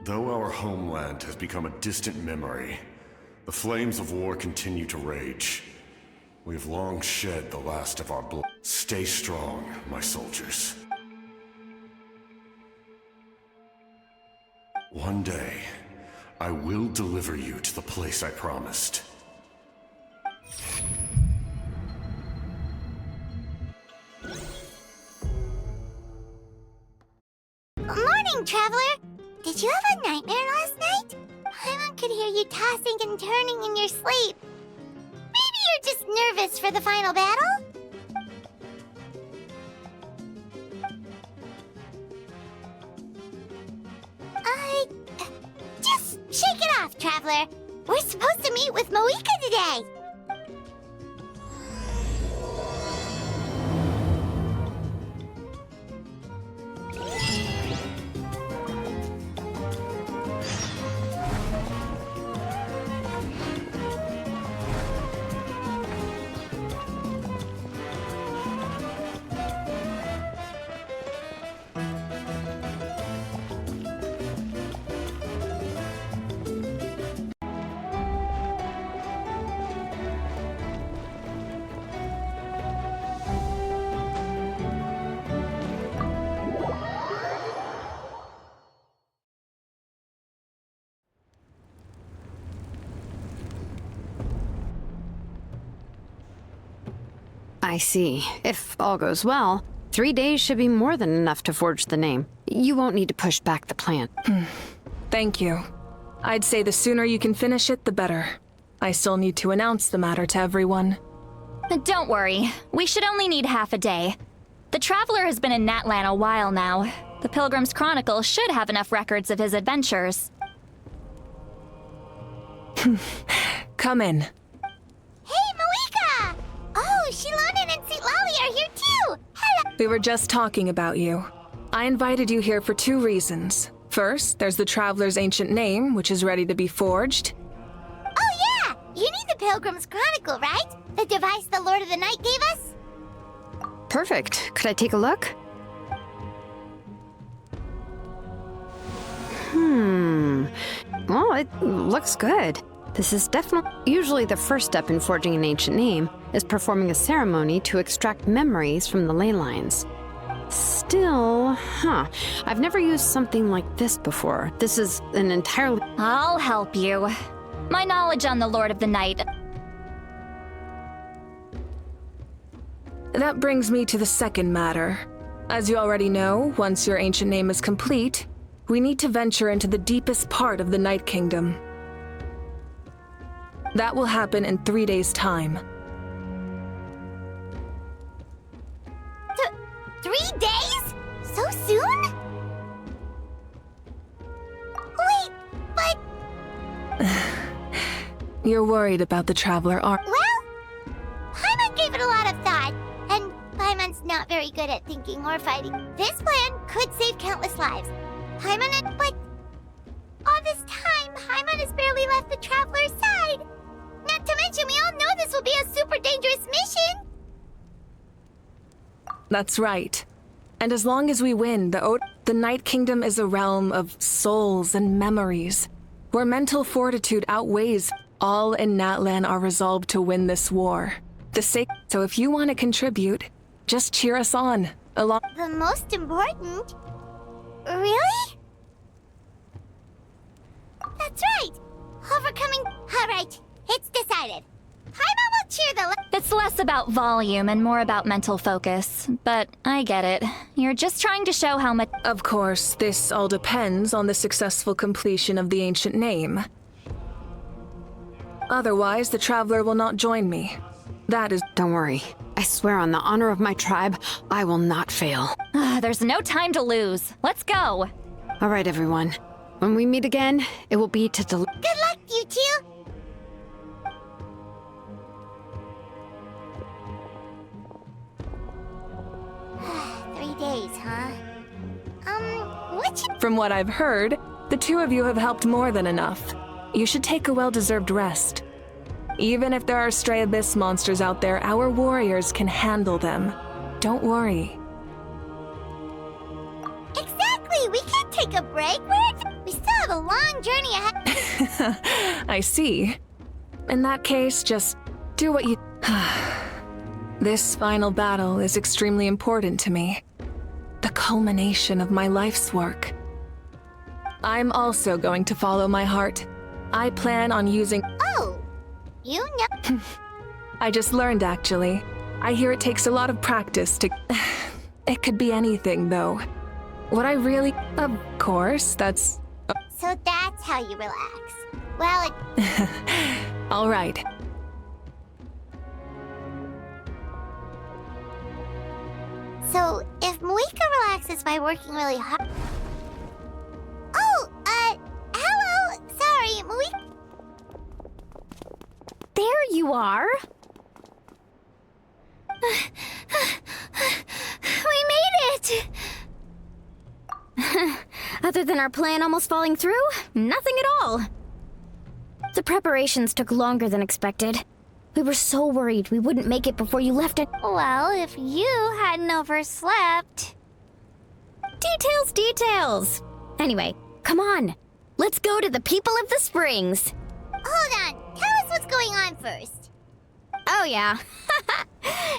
Though our homeland has become a distant memory, the flames of war continue to rage. We have long shed the last of our blood. Stay strong, my soldiers. One day, I will deliver you to the place I promised. Morning, traveler! Did you have a nightmare last night? Paimon could hear you tossing and turning in your sleep. Maybe you're just nervous for the final battle? Just shake it off, traveler. We're supposed to meet with Moika today. I see. If all goes well, 3 days should be more than enough to forge the name. You won't need to push back the plan. Thank you. I'd say the sooner you can finish it, the better. I still need to announce the matter to everyone. Don't worry. We should only need half a day. The Traveler has been in Natlan a while now. The Pilgrim's Chronicle should have enough records of his adventures. Come in. Hey, Moika! Oh, Shilonen and St. Lolly are here too! Hello! We were just talking about you. I invited you here for 2 reasons. First, there's the Traveler's ancient name, which is ready to be forged. Oh yeah! You need the Pilgrim's Chronicle, right? The device the Lord of the Night gave us? Perfect. Could I take a look? Well, it looks good. This is definitely... Usually the first step in forging an ancient name is performing a ceremony to extract memories from the ley lines. Still, I've never used something like this before. This is an entirely... I'll help you. My knowledge on the Lord of the Night... That brings me to the second matter. As you already know, once your ancient name is complete, we need to venture into the deepest part of the Night Kingdom. That will happen in 3 days' time. 3 days? So soon? Wait, but... You're worried about the Traveler, aren't... Well, Paimon gave it a lot of thought, and Paimon's not very good at thinking or fighting. This plan could save countless lives. But all this time, Paimon has barely left the Traveler's side. Not to mention, we all know this will be a super dangerous mission. That's right. And as long as we win, the Night Kingdom is a realm of souls and memories, where mental fortitude outweighs. All in Natlan are resolved to win this war. So if you want to contribute, just cheer us on, along. The most important? Really? That's right! Overcoming... Alright, it's decided. Paimon will cheer the... It's less about volume and more about mental focus, but I get it. You're just trying to show how much. Of course, this all depends on the successful completion of the ancient name. Otherwise, the Traveler will not join me. That is... Don't worry. I swear on the honor of my tribe, I will not fail. There's no time to lose. Let's go. All right, everyone. When we meet again, it will be to Good luck, you two! Days, huh? What you... From what I've heard, the two of you have helped more than enough. You should take a well-deserved rest. Even if there are stray abyss monsters out there, our warriors can handle them. Don't worry. Exactly! We can't take a break. We still have a long journey ahead. I see. In that case, just do what you... This final battle is extremely important to me. The culmination of my life's work. I'm also going to follow my heart. I plan on using... Oh! You know... I just learned, actually. I hear it takes a lot of practice to... It could be anything, though. What I really... Of course, that's... So that's how you relax. Well, it... All right. So, if Moika relaxes by working really hard... Oh, hello! Sorry, Moika... There you are! We made it! Other than our plan almost falling through, nothing at all. The preparations took longer than expected. We were so worried we wouldn't make it before you left it. Well, if you hadn't overslept... Details! Anyway, come on. Let's go to the people of the springs. Hold on. Tell us what's going on first. Oh yeah.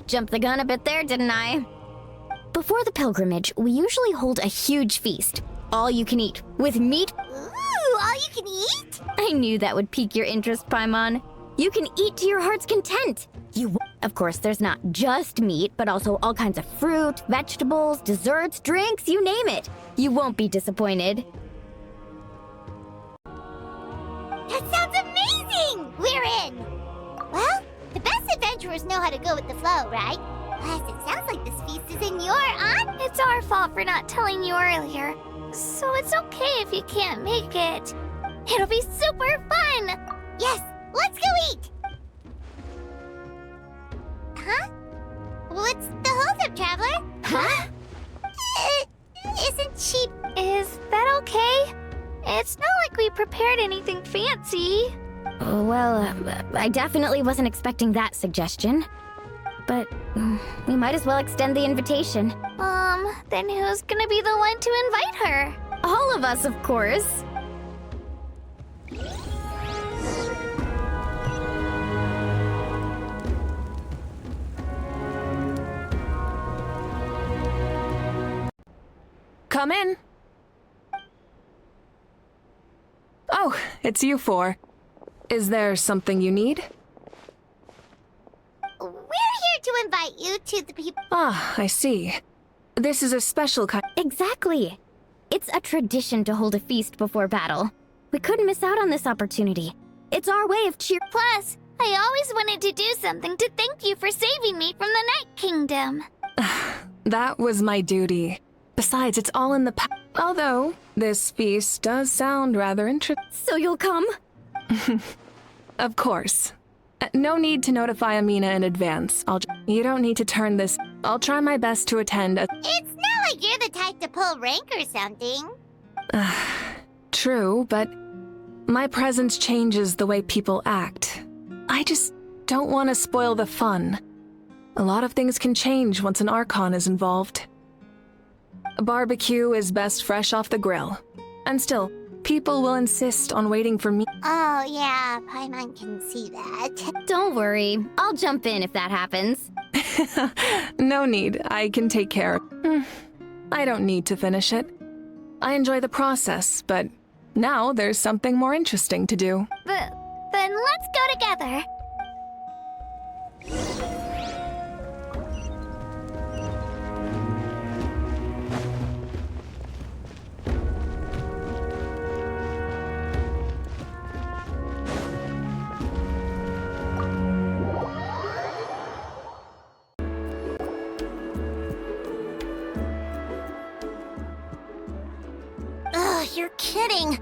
Jumped the gun a bit there, didn't I? Before the pilgrimage, we usually hold a huge feast. All you can eat, with meat. Ooh, all you can eat? I knew that would pique your interest, Paimon. You can eat to your heart's content. Of course, there's not just meat, but also all kinds of fruit, vegetables, desserts, drinks, you name it. You won't be disappointed. That sounds amazing! We're in! Well, the best adventurers know how to go with the flow, right? Plus, it sounds like this feast is in your honor. It's our fault for not telling you earlier. So it's okay if you can't make it. It'll be super fun! Yes, let's go eat! Huh? What's the holdup, Traveler? Huh? Isn't she... Is that okay? It's not like we prepared anything fancy. Well, I definitely wasn't expecting that suggestion. But we might as well extend the invitation. Then who's gonna be the one to invite her? All of us, of course. Come in. Oh, it's you four. Is there something you need? We're here to invite you to the people. Ah, I see. This is a special kind. Exactly. It's a tradition to hold a feast before battle. We couldn't miss out on this opportunity. It's our way of cheer. Plus, I always wanted to do something to thank you for saving me from the Night Kingdom. That was my duty. Besides, it's all in the past. Although, this feast does sound rather interesting. So you'll come? Of course. No need to notify Amina in advance. You don't need to turn this. I'll try my best to attend. It's not like you're the type to pull rank or something. True, but my presence changes the way people act. I just don't want to spoil the fun. A lot of things can change once an Archon is involved. A barbecue is best fresh off the grill. And still, people will insist on waiting for me. Oh, yeah, Paimon can see that. Don't worry, I'll jump in if that happens. No need, I can take care. I don't need to finish it. I enjoy the process, but now there's something more interesting to do. Then let's go together. Ugh, you're kidding.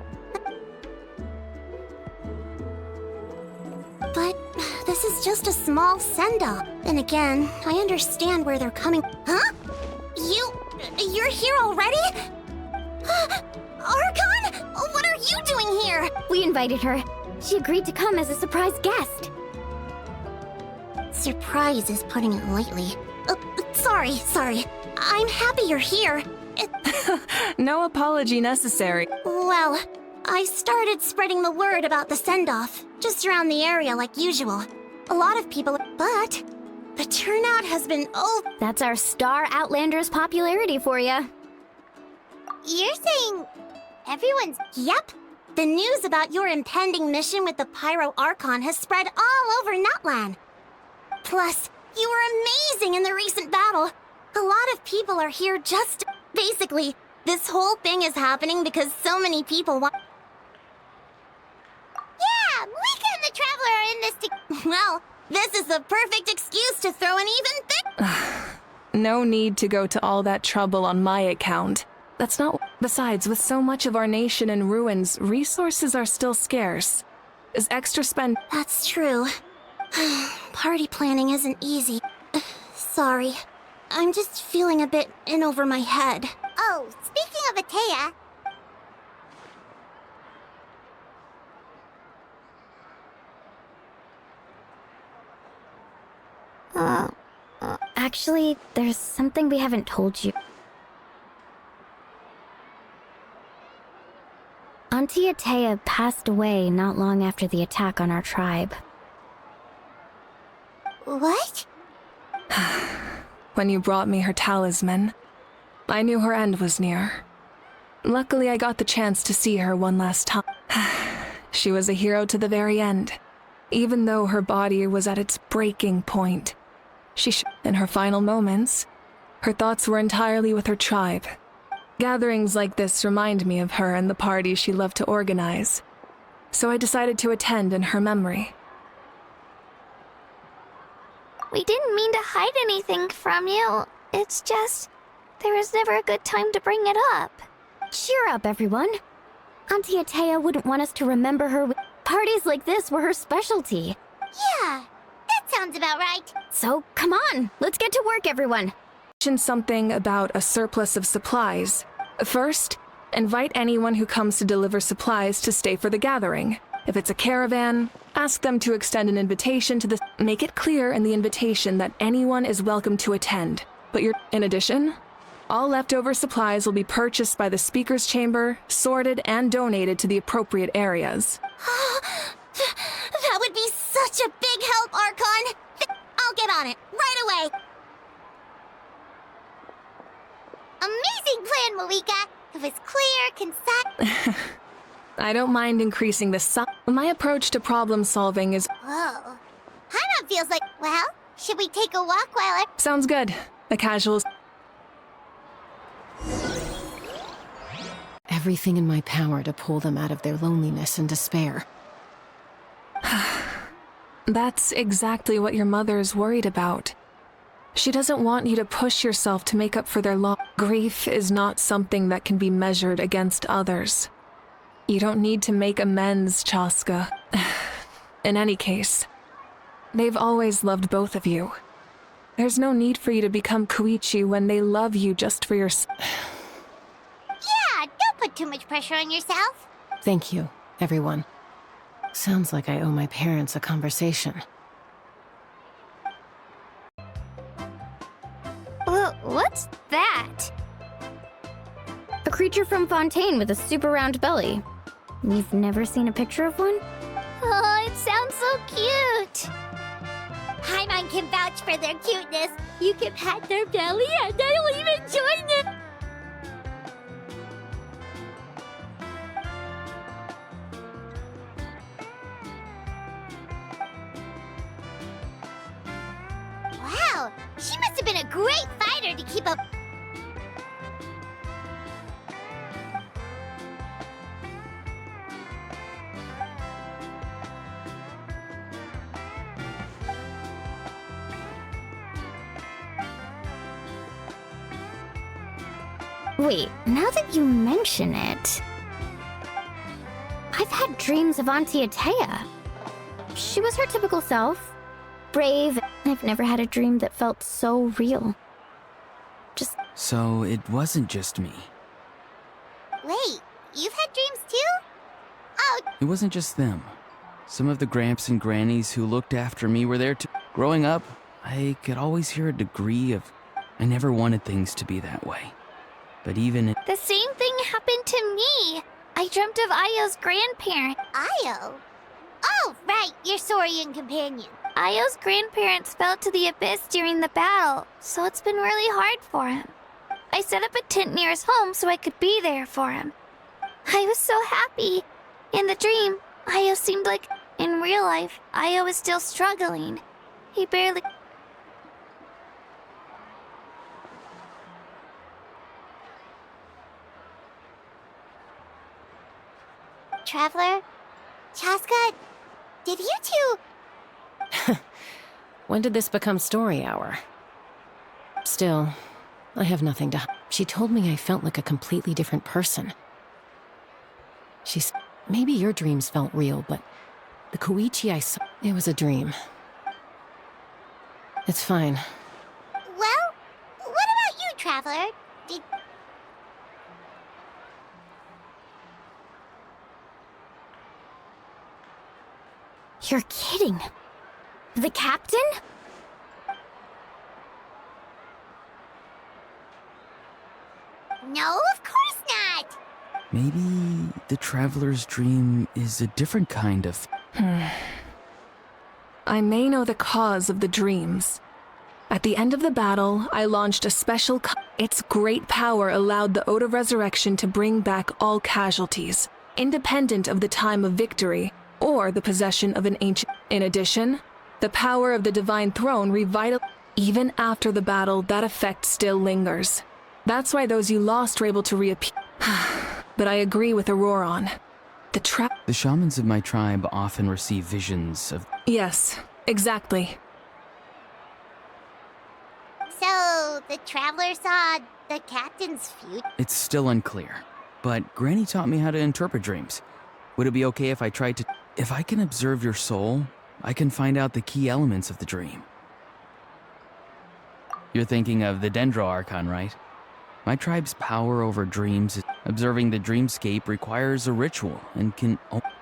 But this is just a small send-off. And again, I understand where they're coming. Huh? You're here already? Archon? What are you doing here? We invited her. She agreed to come as a surprise guest. Surprise is putting it lightly. Sorry. I'm happy you're here. No apology necessary. Well, I started spreading the word about the send-off, just around the area like usual. A lot of people, but the turnout has been That's our star Outlander's popularity for you. You're saying everyone's... Yep. The news about your impending mission with the Pyro Archon has spread all over Natlan. Plus, you were amazing in the recent battle. A lot of people are here just... Basically, this whole thing is happening because so many people want... Yeah, Malika and the Traveler are in this Well, this is the perfect excuse to throw an even big... No need to go to all that trouble on my account. That's not... Besides, with so much of our nation in ruins, resources are still scarce. Is extra spend... That's true. Party planning isn't easy. Sorry. I'm just feeling a bit in over my head. Oh, speaking of Atea... Actually, there's something we haven't told you. Auntie Atea passed away not long after the attack on our tribe. What? When you brought me her talisman, I knew her end was near. Luckily, I got the chance to see her one last time. She was a hero to the very end, even though her body was at its breaking point. In her final moments, her thoughts were entirely with her tribe. Gatherings like this remind me of her and the parties she loved to organize, so I decided to attend in her memory. We didn't mean to hide anything from you. It's just... there was never a good time to bring it up. Cheer up, everyone. Auntie Atea wouldn't want us to remember her. Parties like this were her specialty. Yeah, that sounds about right. So, come on, let's get to work, everyone. Mention something about a surplus of supplies. First, invite anyone who comes to deliver supplies to stay for the gathering. If it's a caravan, ask them to extend an invitation to the... Make it clear in the invitation that anyone is welcome to attend. But in addition, all leftover supplies will be purchased by the speaker's chamber, sorted, and donated to the appropriate areas. That would be such a big help, Archon. I'll get on it, right away. Amazing plan, Malika. It was clear, concise... I don't mind increasing the size. My approach to problem solving is... Whoa. Paimon feels like... Well, should we take a walk while I... Sounds good. A casual... Everything in my power to pull them out of their loneliness and despair. That's exactly what your mother's worried about. She doesn't want you to push yourself to make up for their loss. Grief is not something that can be measured against others. You don't need to make amends, Chaska. In any case, they've always loved both of you. There's no need for you to become Koichi when they love you just for your... Yeah, don't put too much pressure on yourself. Thank you, everyone. Sounds like I owe my parents a conversation. What's that? A creature from Fontaine with a super round belly. You've never seen a picture of one? Oh, it sounds so cute. Paimon can vouch for their cuteness. You can pat their belly and I'll even join them. Wow, she must have been a great fighter to keep up. Wait, now that you mention it... I've had dreams of Auntie Atea. She was her typical self. Brave. I've never had a dream that felt so real. Just... So it wasn't just me. Wait, you've had dreams too? Oh, It wasn't just them. Some of the Gramps and Grannies who looked after me were there too. Growing up, I could always hear a degree of... I never wanted things to be that way. But even in... the same thing happened to me. I dreamt of Ayo's grandparent. Ayo? Oh, right, your Saurian companion. Ayo's grandparents fell to the abyss during the battle, so it's been really hard for him. I set up a tent near his home so I could be there for him. I was so happy. In the dream, Ayo seemed like... in real life, Ayo was still struggling. He barely... Traveler? Chaska? Did you two... When did this become story hour? Still, I have nothing to... She told me I felt like a completely different person. She's... Maybe your dreams felt real, but the Koichi I saw... It was a dream. It's fine. Well, what about you, Traveler? Did... You're kidding. The captain? No, of course not! Maybe the Traveler's dream is a different kind of... I may know the cause of the dreams. At the end of the battle, I launched a special... Its great power allowed the Ode of Resurrection to bring back all casualties, independent of the time of victory or the possession of an ancient... In addition, the power of the Divine Throne revitalized... Even after the battle, that effect still lingers. That's why those you lost were able to reappear. But I agree with Auroron. The shamans of my tribe often receive visions of... Yes, exactly. So, the Traveler saw the captain's future? It's still unclear, but Granny taught me how to interpret dreams. Would it be okay if I tried to... If I can observe your soul, I can find out the key elements of the dream. You're thinking of the Dendro Archon, right? My tribe's power over dreams, observing the dreamscape requires a ritual and can...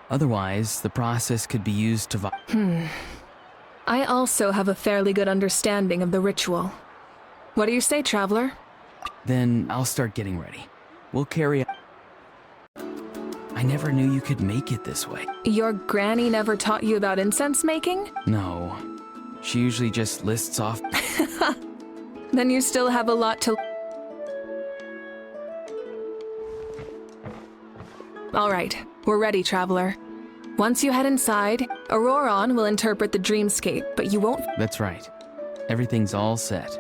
Otherwise, the process could be used to... I also have a fairly good understanding of the ritual. What do you say, Traveler? Then I'll start getting ready. We'll carry... I never knew you could make it this way. Your granny never taught you about incense making? No. She usually just lists off... Then you still have a lot to... All right, we're ready, Traveler. Once you head inside, Auroron will interpret the dreamscape, but you won't... That's right. Everything's all set.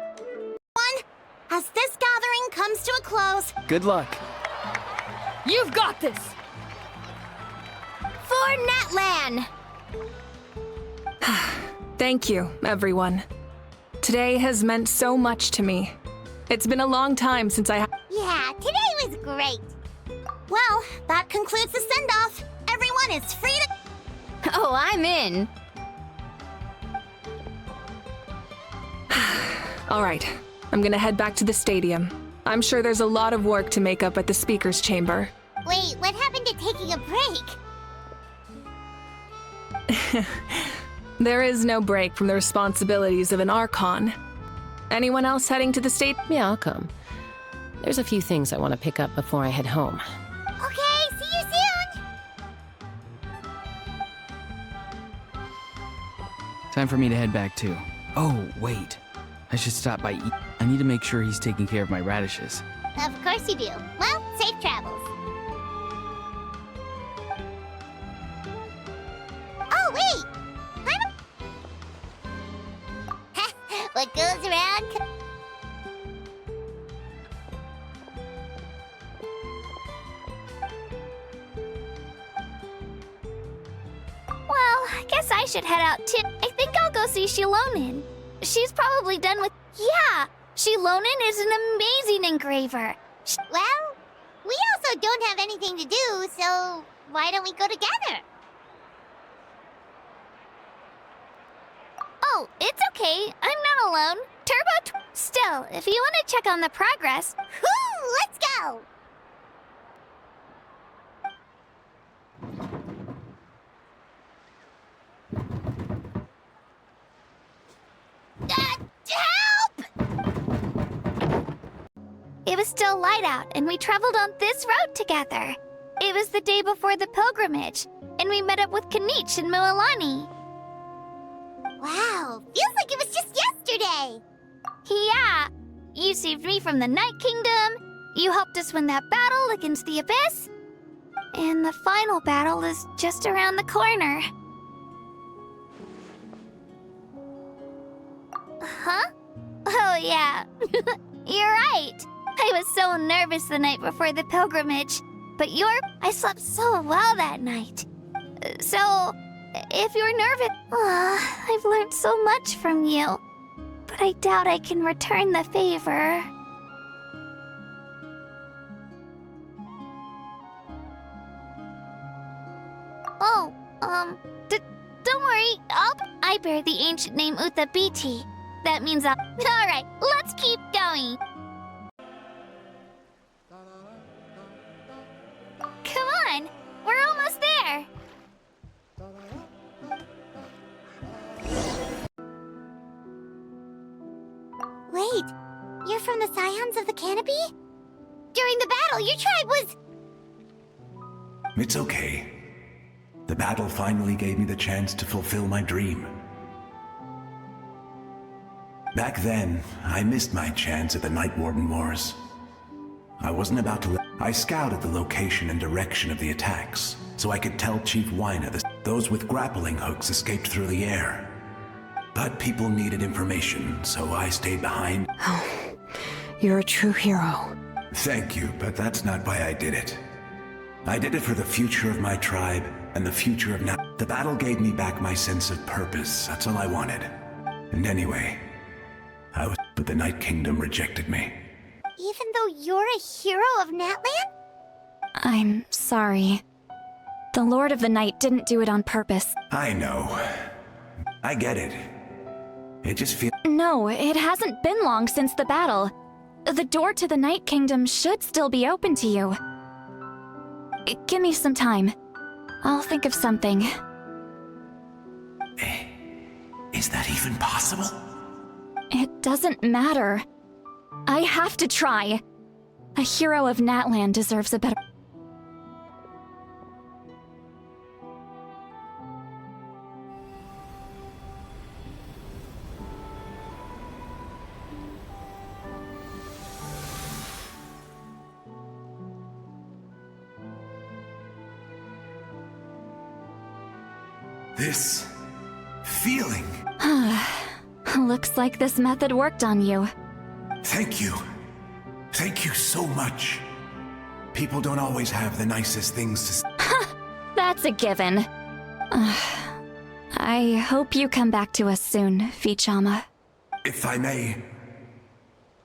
As this gathering comes to a close, Good luck. You've got this! For Natlan! Thank you, everyone. Today has meant so much to me. It's been a long time since yeah, today was great. Well, that concludes the send-off. Everyone is free to... Oh, I'm in. All right, I'm gonna head back to the stadium. I'm sure there's a lot of work to make up at the speaker's chamber. Wait, what happened to taking a break? There is no break from the responsibilities of an Archon. Anyone else heading to the state? Yeah, I'll come. There's a few things I want to pick up before I head home. Okay, see you soon! Time for me to head back too. Oh, wait. I should stop by I need to make sure he's taking care of my radishes. Of course you do. Well, safe travels. Oh, wait! What goes around... Well, I guess I should head out too. I think I'll go see Shilonin. She's probably done with... Yeah! Shilonin is an amazing engraver. Well, we also don't have anything to do, so why don't we go together? Oh, it's okay. I'm not alone. Still, if you want to check on the progress... Whoo! Let's go! Help! It was still light out, and we traveled on this road together. It was the day before the pilgrimage, and we met up with Kanich and Mualani. Wow, feels like it was just yesterday. Yeah, you saved me from the Night Kingdom, you helped us win that battle against the Abyss, and the final battle is just around the corner. Huh? Oh yeah, you're right. I was so nervous the night before the pilgrimage, but I slept so well that night. So, if you're nervous, I've learned so much from you, but I doubt I can return the favor. Oh, don't worry, I bear the ancient name Uthabiti. That means I'll... Alright, let's keep going. Come on, we're almost there. Wait, you're from the Scions of the Canopy? During the battle, your tribe was... It's okay. The battle finally gave me the chance to fulfill my dream. Back then, I missed my chance at the Night Warden Wars. I wasn't about to I scouted the location and direction of the attacks, so I could tell Chief Wyna those with grappling hooks escaped through the air. But people needed information, so I stayed behind. Oh, you're a true hero. Thank you, but that's not why I did it. I did it for the future of my tribe and the future of The battle gave me back my sense of purpose, that's all I wanted. And anyway, but the Night Kingdom rejected me. Even though you're a hero of Natlan? I'm sorry. The Lord of the Night didn't do it on purpose. I know. I get it. It just feels... No, it hasn't been long since the battle. The door to the Night Kingdom should still be open to you. Give me some time. I'll think of something. Is that even possible? It doesn't matter. I have to try. A hero of Natlan deserves a better... This feeling. Looks like this method worked on you. Thank you. Thank you so much. People don't always have the nicest things to say. That's a given. I hope you come back to us soon, Vichama. If I may,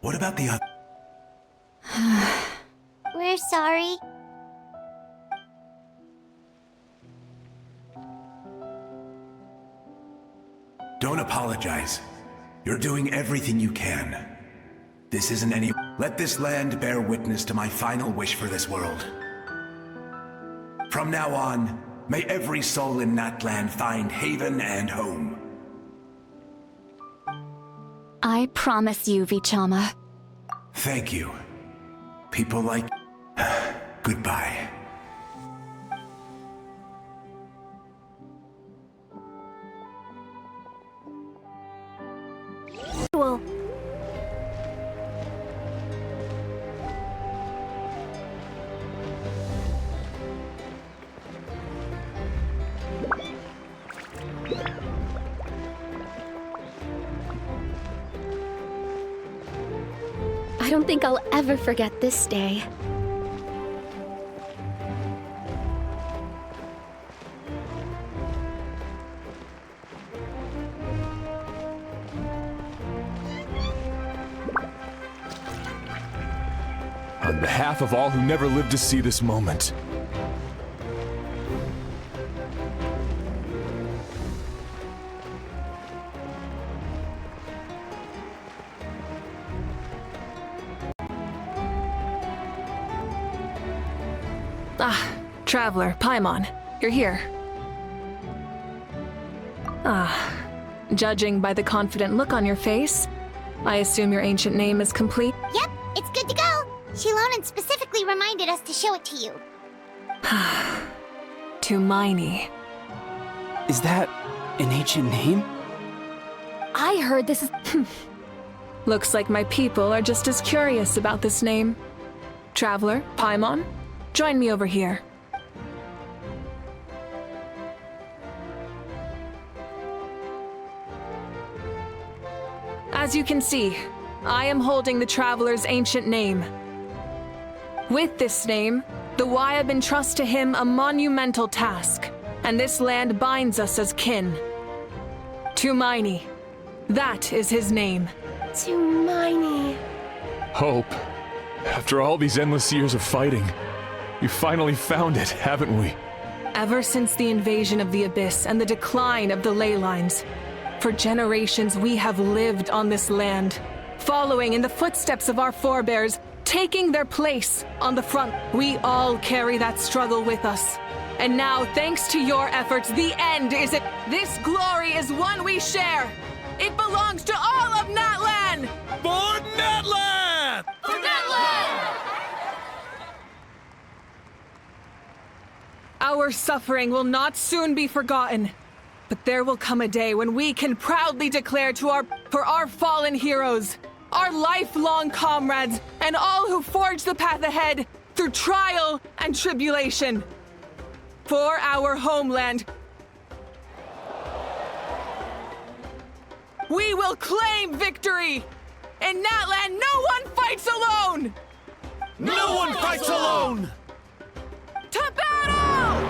what about the other? We're sorry. Don't apologize. You're doing everything you can. This isn't any... Let this land bear witness to my final wish for this world. From now on, may every soul in Natlan find haven and home. I promise you, Vichama. Thank you. People like... Goodbye. Well, I don't think I'll ever forget this day. On behalf of all who never lived to see this moment. Ah, Traveler, Paimon, you're here. Ah, judging by the confident look on your face, I assume your ancient name is complete? Yep, it's good to go. Shilonan specifically reminded us to show it to you. Tumaini. Is that an ancient name? I heard this is. Looks like my people are just as curious about this name. Traveler, Paimon, join me over here. As you can see, I am holding the Traveler's ancient name. With this name, the Wayab entrust to him a monumental task, and this land binds us as kin. Tumaini. That is his name. Tumaini. Hope. After all these endless years of fighting, we finally found it, haven't we? Ever since the invasion of the Abyss and the decline of the ley lines, for generations we have lived on this land, following in the footsteps of our forebears, taking their place on the front. We all carry that struggle with us. And now, thanks to your efforts, the end is it. This glory is one we share. It belongs to all of Natlan! For Natlan! For Natlan! Our suffering will not soon be forgotten. But there will come a day when we can proudly declare for our fallen heroes, our lifelong comrades, and all who forge the path ahead through trial and tribulation. For our homeland, we will claim victory! In Natlan, no one fights alone! No one fights alone! To battle!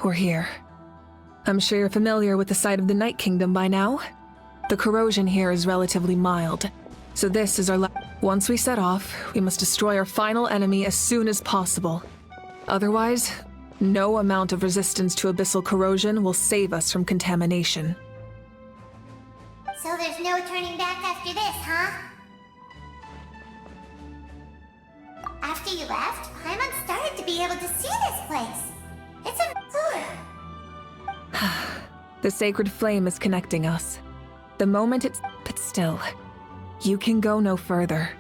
We're here. I'm sure you're familiar with the site of the Night Kingdom by now. The corrosion here is relatively mild, so this is our Once we set off, we must destroy our final enemy as soon as possible. Otherwise, no amount of resistance to abyssal corrosion will save us from contamination. So there's no turning back after this, huh? After you left, Paimon started to be able to see this place. It's a... The sacred flame is connecting us. The moment it's... But still, you can go no further.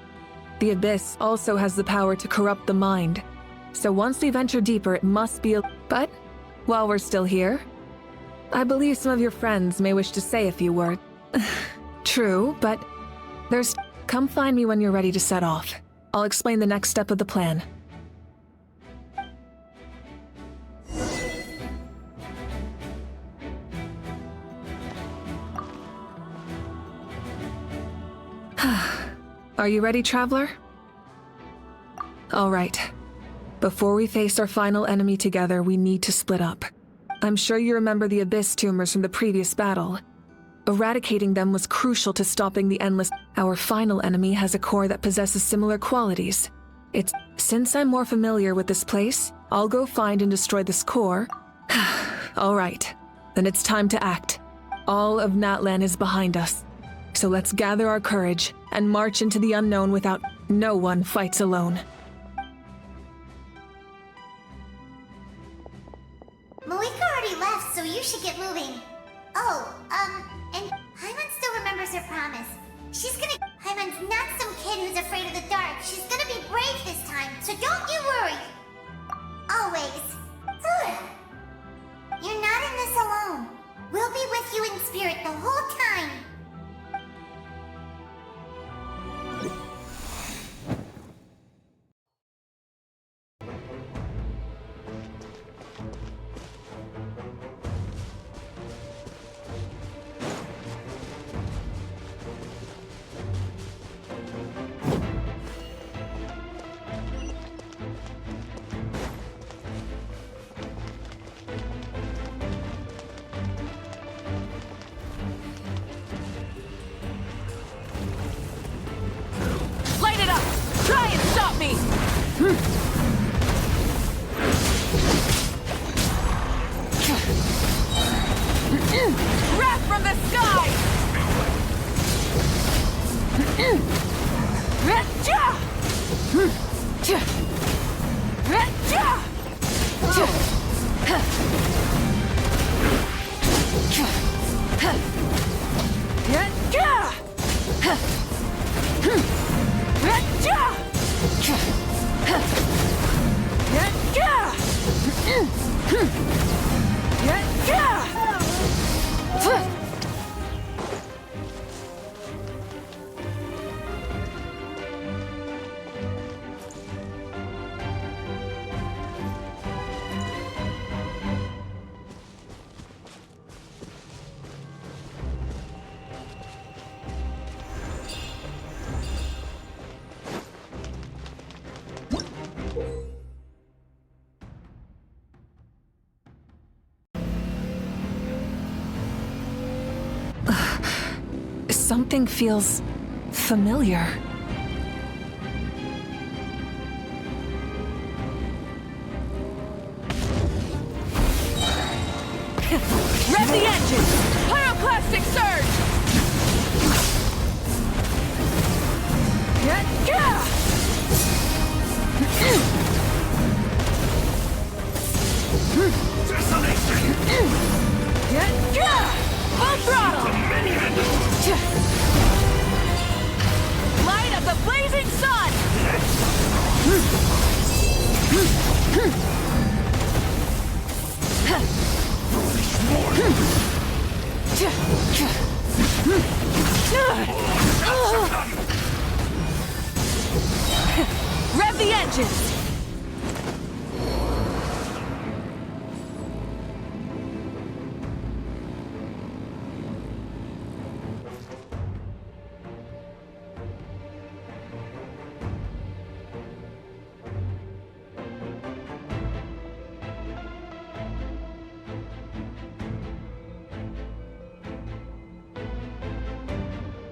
The Abyss also has the power to corrupt the mind. So once we venture deeper, it must be a... But While we're still here, I believe some of your friends may wish to say a few words. True, but there's... Come find me when you're ready to set off. I'll explain the next step of the plan. Are you ready, Traveler? All right. Before we face our final enemy together, we need to split up. I'm sure you remember the Abyss tumors from the previous battle. Eradicating them was crucial to stopping the Endless. Our final enemy has a core that possesses similar qualities. Since I'm more familiar with this place, I'll go find and destroy this core. All right, then it's time to act. All of Natlan is behind us. So let's gather our courage and march into the unknown without... No one fights alone. Malika already left, so you should get moving. Oh, and Hyman still remembers her promise. She's gonna... Hyman's not some kid who's afraid of the dark. She's gonna be brave this time, so don't you worry. Always. You're not in this alone. We'll be with you in spirit the whole time. Something feels familiar. Rev the engine! Pyroclastic surge! Full throttle! Light of the blazing sun! Rev the engines!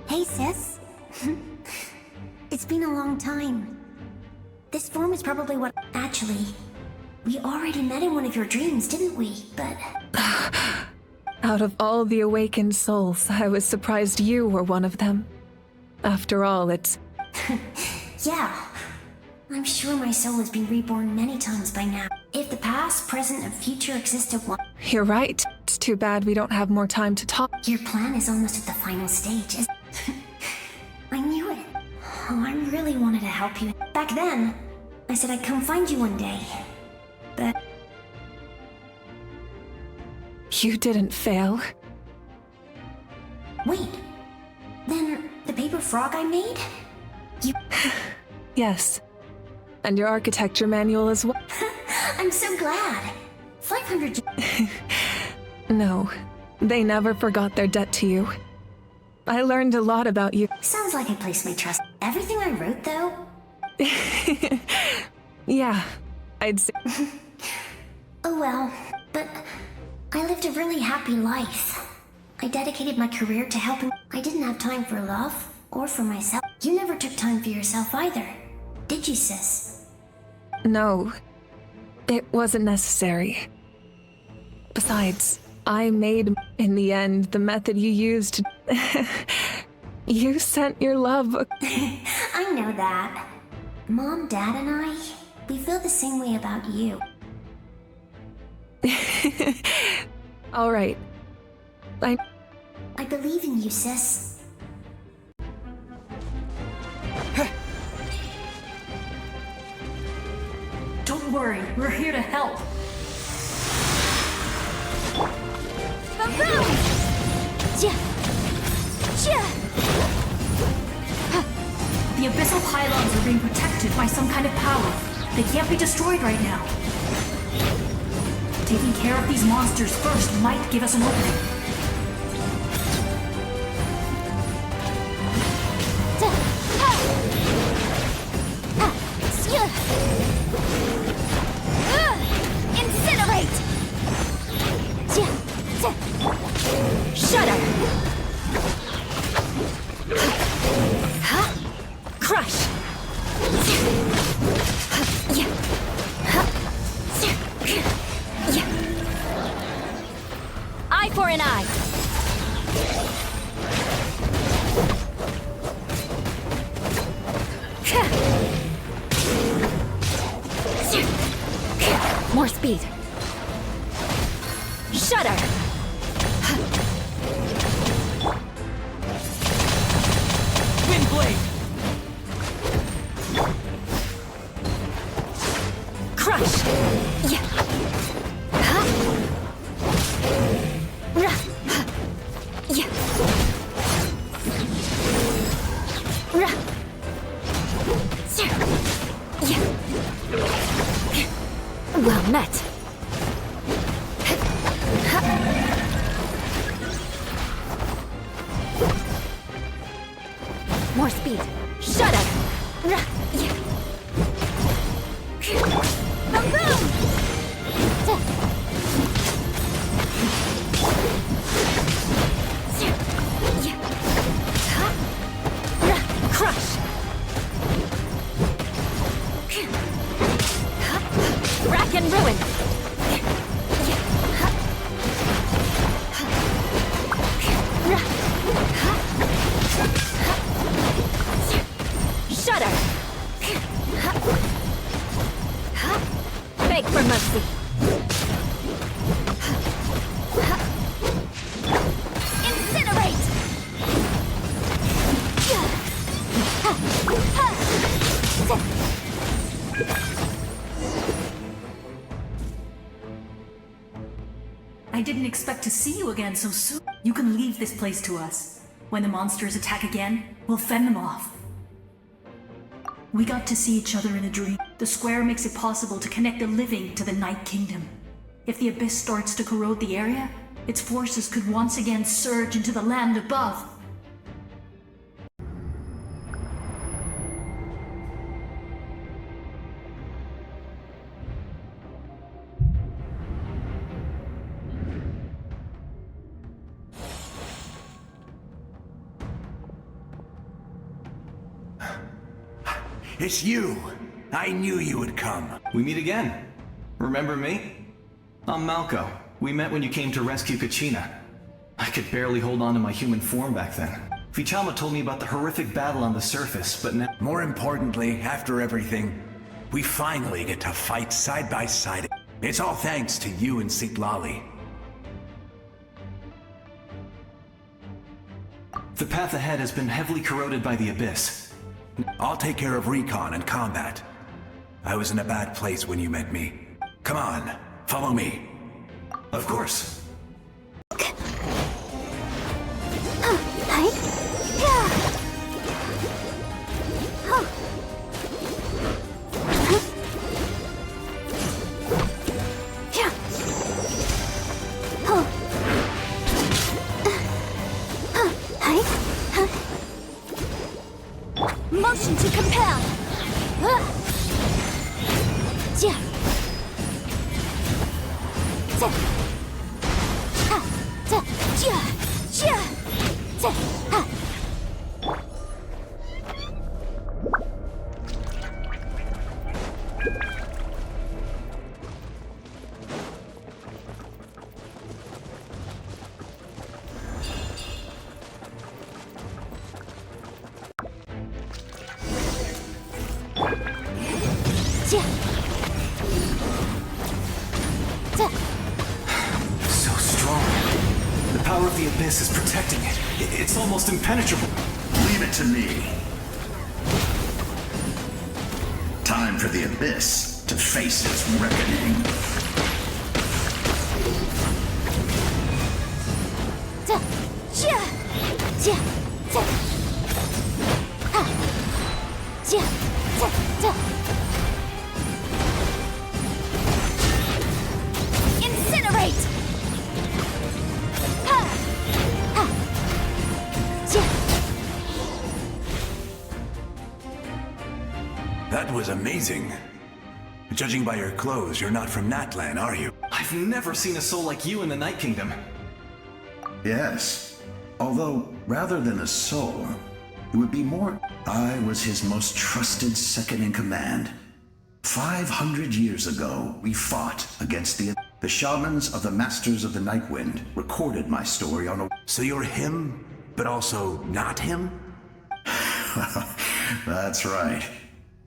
Hey, sis. It's been a long time. This form is probably what... Actually, we already met in one of your dreams, didn't we? But... Out of all the awakened souls, I was surprised you were one of them. After all, it's... Yeah. I'm sure my soul has been reborn many times by now. If the past, present, and future existed one... You're right. It's too bad we don't have more time to talk. Your plan is almost at the final stage. I knew it. Oh, I really wanted to help you. Back then, I said I'd come find you one day. But... You didn't fail. Wait, then the paper frog I made? Yes. And your architecture manual as well. I'm so glad. 500 No, they never forgot their debt to you. I learned a lot about you. Sounds like I placed my trust. Everything I wrote, though? Yeah, I'd say. Oh well, but I lived a really happy life. I dedicated my career to helping. I didn't have time for love or for myself. You never took time for yourself either, did you, sis? No, it wasn't necessary. Besides, I made, in the end, the method you used. You sent your love. I know that. Mom, Dad, and I, we feel the same way about you. All right. I believe in you, sis. Don't worry, we're here to help. The abyssal pylons are being protected by some kind of power. They can't be destroyed right now. Taking care of these monsters first might give us an opening. Incinerate! Shudder! Crush! Eye for an eye! More speed! Shudder! Windblade! Crush! Yeah. Yeah. Well met. More speed. Shudder. Crush. Rack and ruin. Shudder. Beg for mercy. Incinerate. I didn't expect to see you again so soon. You can leave this place to us. When the monsters attack again, we'll fend them off. We got to see each other in a dream. The square makes it possible to connect the living to the Night Kingdom. If the abyss starts to corrode the area, its forces could once again surge into the land above. It's you! I knew you would come. We meet again. Remember me? I'm Malco. We met when you came to rescue Kachina. I could barely hold on to my human form back then. Vichama told me about the horrific battle on the surface, but now— More importantly, after everything, we finally get to fight side by side. It's all thanks to you and Sitlali. The path ahead has been heavily corroded by the abyss. I'll take care of recon and combat. I was in a bad place when you met me. Come on, follow me. Of course. Motion to compel. So strong. The power of the abyss is protecting it. It's almost impenetrable. Leave it to me. Time for the abyss to face its reckoning. Incinerate! That was amazing. Judging by your clothes, you're not from Natlan, are you? I've never seen a soul like you in the Night Kingdom. Yes. Although, rather than a soul, it would be more... I was his most trusted second-in-command. 500 years ago, we fought against the shamans of the Masters of the Night Wind recorded my story on a... So you're him, but also not him? That's right.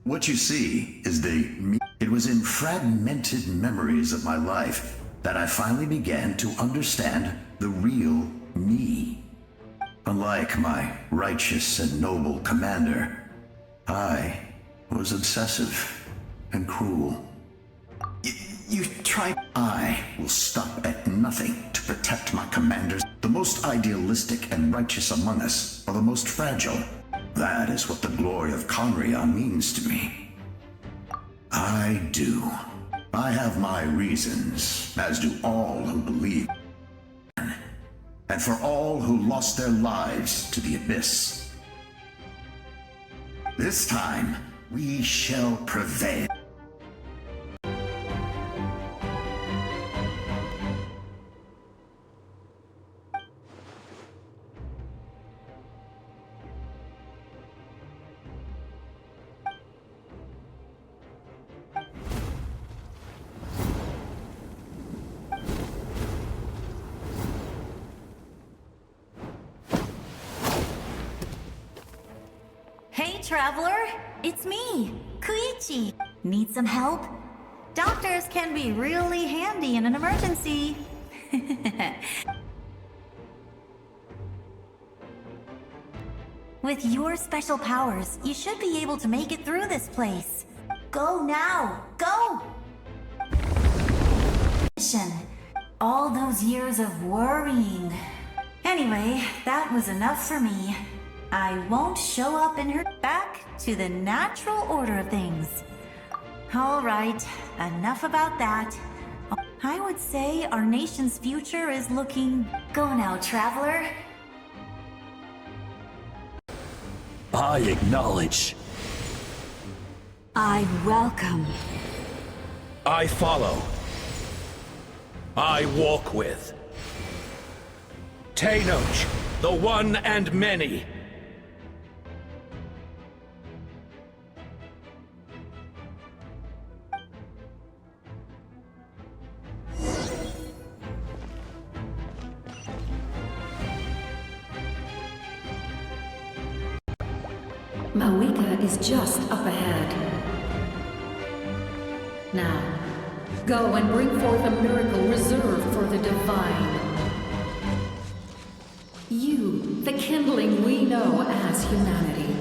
What you see is the... It was in fragmented memories of my life that I finally began to understand the real me. Unlike my righteous and noble commander, I was obsessive and cruel. You tried... I will stop at nothing to protect my commanders. The most idealistic and righteous among us are the most fragile. That is what the glory of Conria means to me. I do. I have my reasons, as do all who believe. And for all who lost their lives to the abyss. This time, we shall prevail. Hey, traveler! It's me, Koichi. Need some help? Doctors can be really handy in an emergency. With your special powers, you should be able to make it through this place. Go now! Go! All those years of worrying. Anyway, that was enough for me. I won't show up in her... Back to the natural order of things. All right, enough about that. I would say our nation's future is looking... Go now, traveler. I acknowledge. I welcome. I follow. I walk with. Tenoch, the one and many. Mawika is just up ahead. Now, go and bring forth a miracle reserved for the divine. You, the kindling we know as humanity.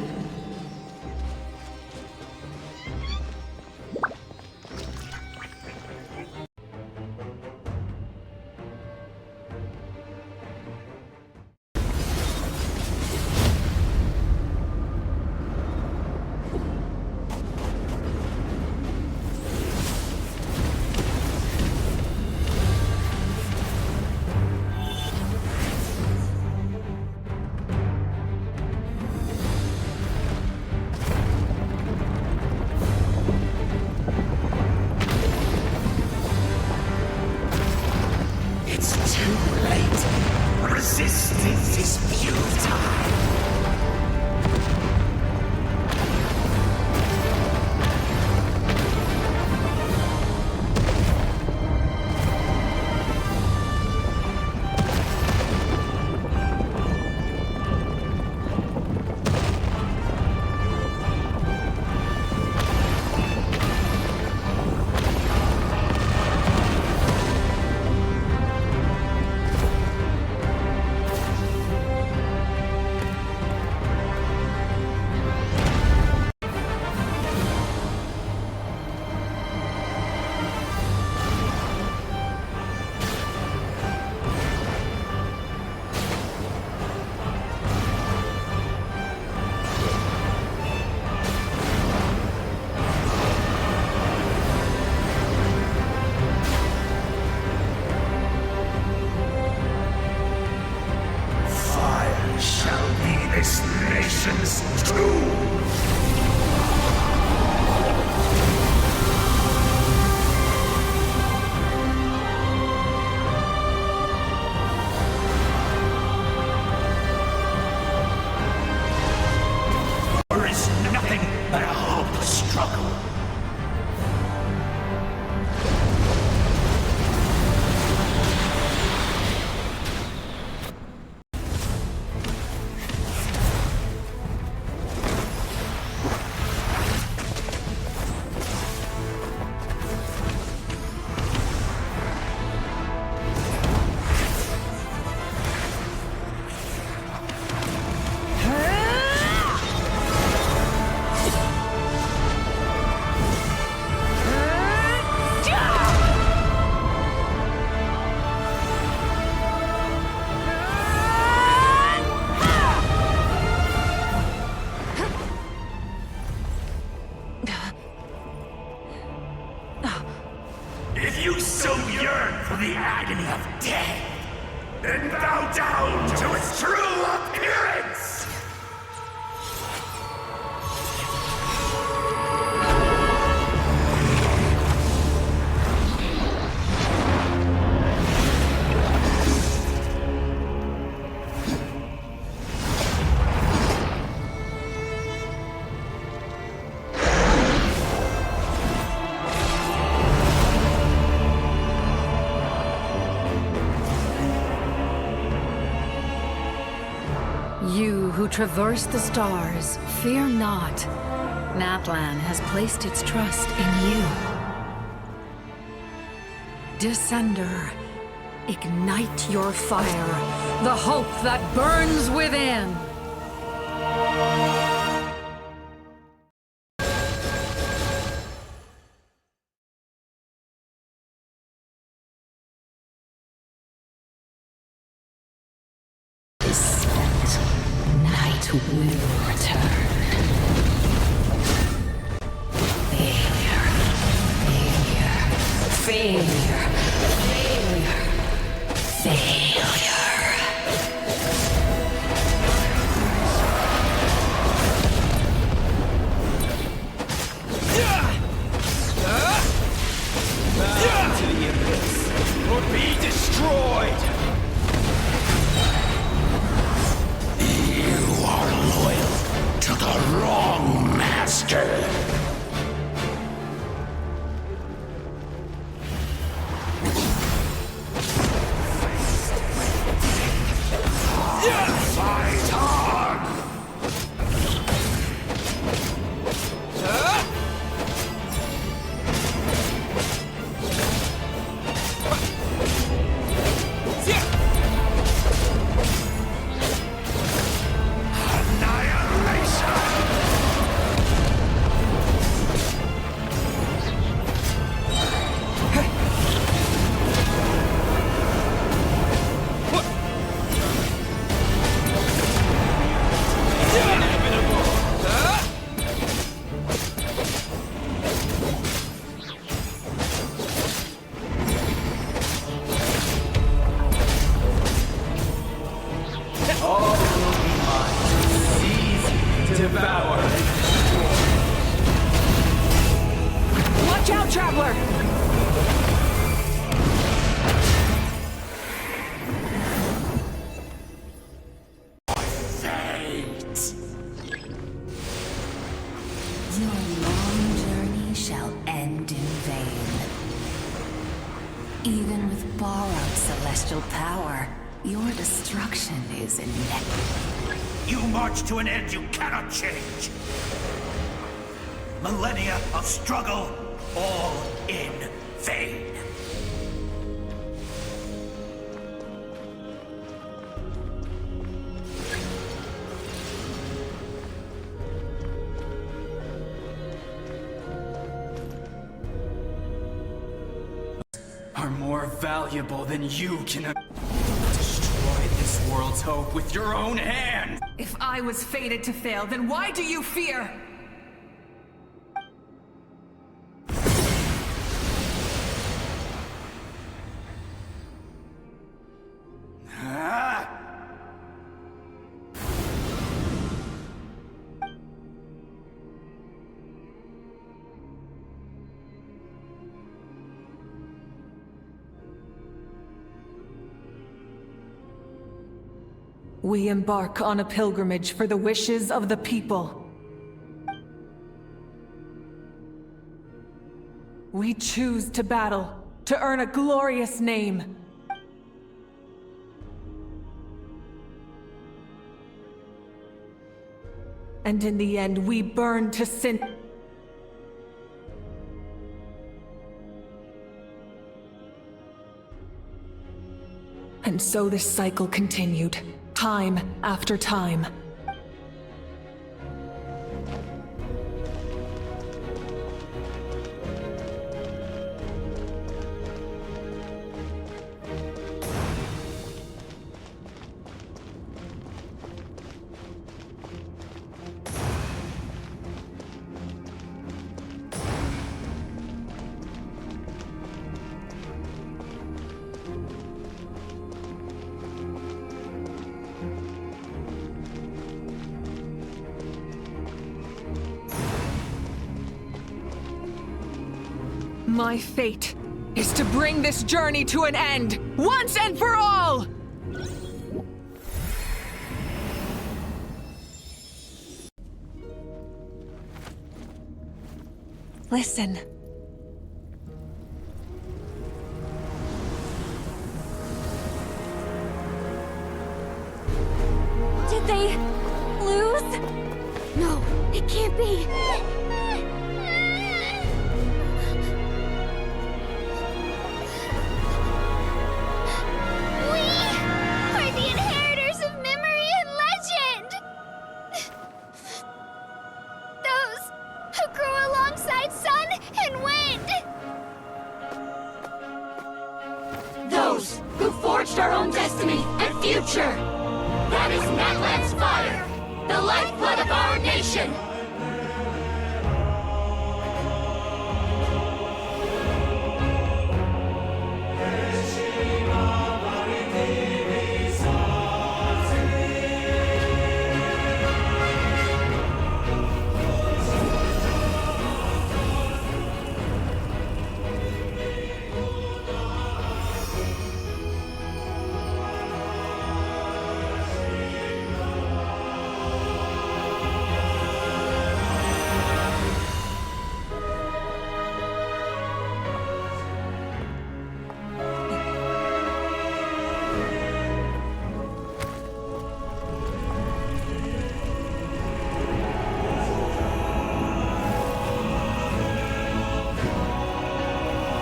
give you time. This nation's tomb! There is nothing but a hopeless struggle. If you so yearn for the agony of death, then bow down to its true appearance! You who traverse the stars, fear not. Natlan has placed its trust in you. Descender, ignite your fire, the hope that burns within! Night will return. Failure. Failure. Failure. Failure. Bow to the abyss, or be destroyed! You are loyal to the wrong master. Fight on! Devour! Watch out, Traveler! Even with borrowed celestial power, your destruction is inevitable. You march to an end you cannot change. Millennia of struggle, all in vain. Are more valuable than you can destroy this world's hope with your own hand. If I was fated to fail, then why do you fear? We embark on a pilgrimage for the wishes of the people. We choose to battle, to earn a glorious name. And in the end, we burn to sin. And so this cycle continued. Time after time. My fate is to bring this journey to an end, once and for all! Listen. Did they lose? No, it can't be. Our own destiny and future. That is Natlan's fire, the lifeblood of our nation.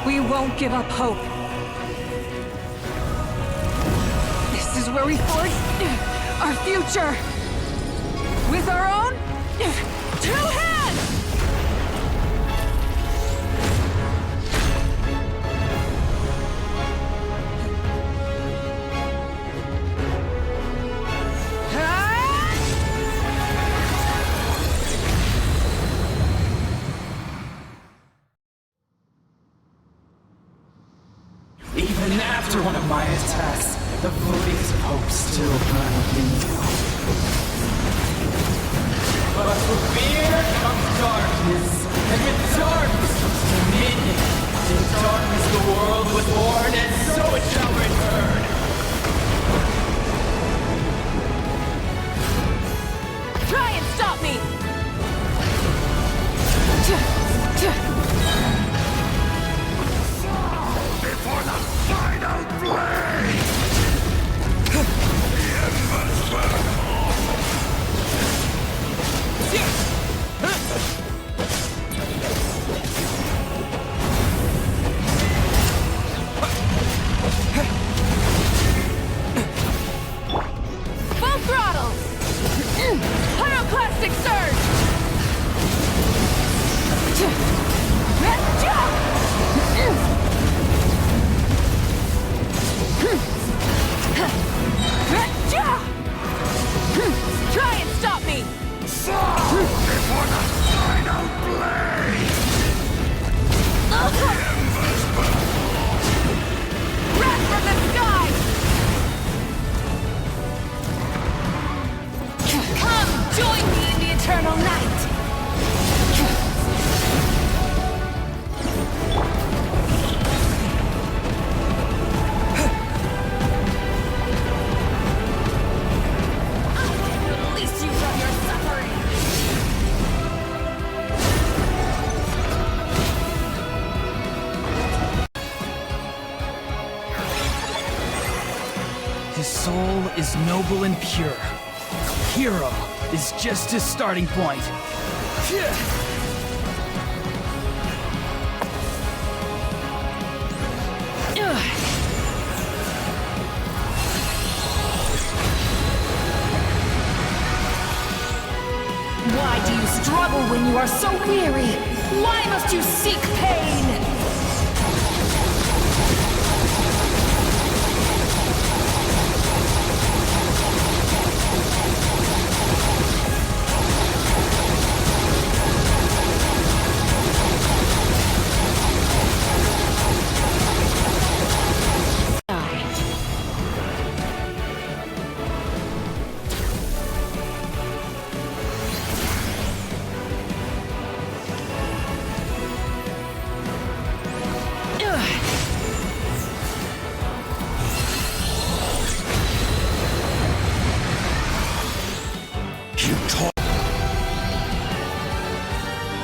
We won't give up hope. This is where we forge our future. With our own 2 hands! Even after one of my attacks, the blaze of hope still burn within you. But with fear comes darkness, and with darkness comes dominion. In darkness the world was born, and so it shall return. Try and stop me! Before the final blade! The embers burn Full throttle! Pyroclastic surge! Try and stop me! fall before the final blade! The embers burn Wrath from the sky! Come, join me in the eternal night! Release you from your suffering! His soul is noble and pure. Hero is just his starting point. Why do you struggle when you are so weary? Why must you seek pain?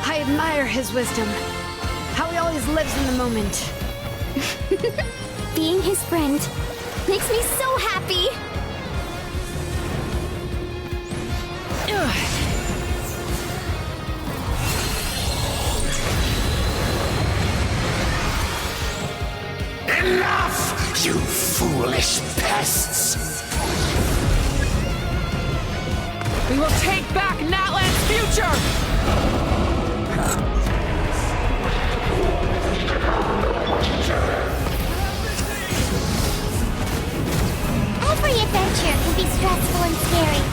I admire his wisdom. How he always lives in the moment. Being his friend makes me so happy! Enough, you foolish pests! We will take back Natlan's future! Every adventure can be stressful and scary.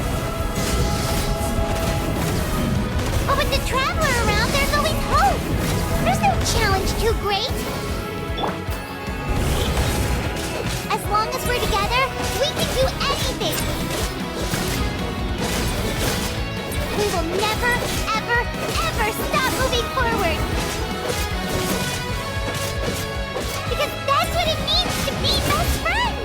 But with the Traveler around, there's always hope. There's no challenge too great. As long as we're together, we can do anything. We will never, ever, ever stop moving forward. Because that's what it means to be best friends.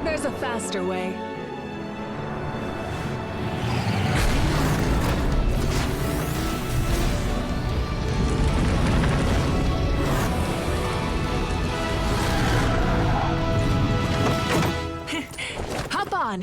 There's a faster way. Hop on!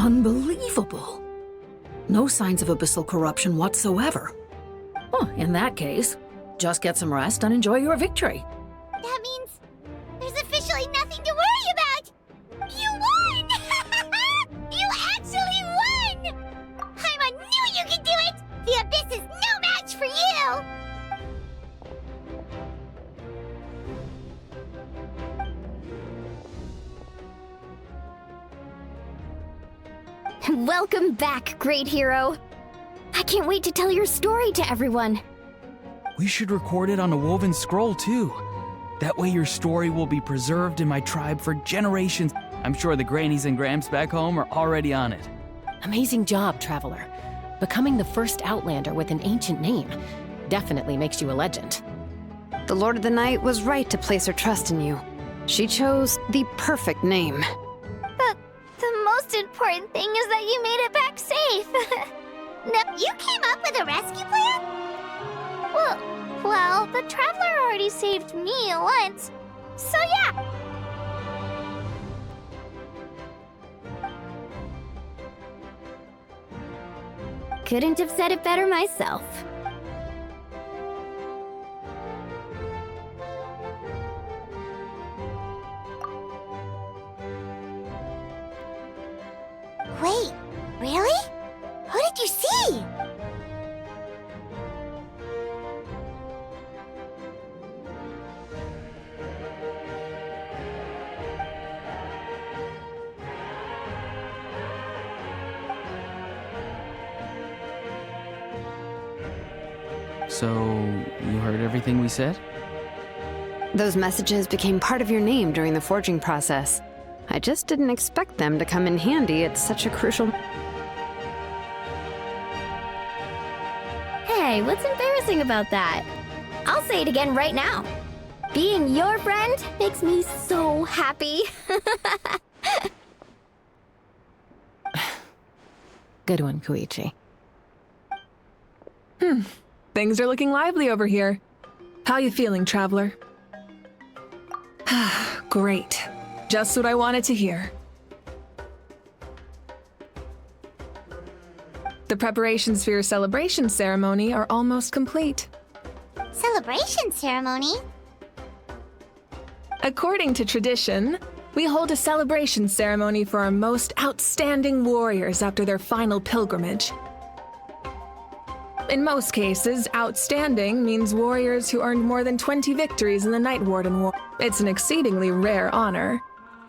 Unbelievable. No signs of abyssal corruption whatsoever. Oh, in that case, just get some rest and enjoy your victory. That means there's officially nothing to worry about! You won! You actually won! Paimon knew you could do it! The Abyss is no match for you! Welcome back, great hero. I can't wait to tell your story to everyone. We should record it on a woven scroll, too. That way your story will be preserved in my tribe for generations. I'm sure the grannies and gramps back home are already on it. Amazing job, Traveler. Becoming the first Outlander with an ancient name definitely makes you a legend. The Lord of the Night was right to place her trust in you. She chose the perfect name. The most important thing is that you made it back safe. Now, you came up with a rescue plan? Well, the Traveler already saved me once. So yeah. Couldn't have said it better myself. Wait, really? Who did you see? So, you heard everything we said? Those messages became part of your name during the forging process. I just didn't expect them to come in handy at such a crucial... Hey, what's embarrassing about that? I'll say it again right now. Being your friend makes me so happy. Good one, Koichi. Things are looking lively over here. How you feeling, Traveler? Great. Just what I wanted to hear. The preparations for your celebration ceremony are almost complete. Celebration ceremony? According to tradition, we hold a celebration ceremony for our most outstanding warriors after their final pilgrimage. In most cases, outstanding means warriors who earned more than 20 victories in the Night Warden War. It's an exceedingly rare honor.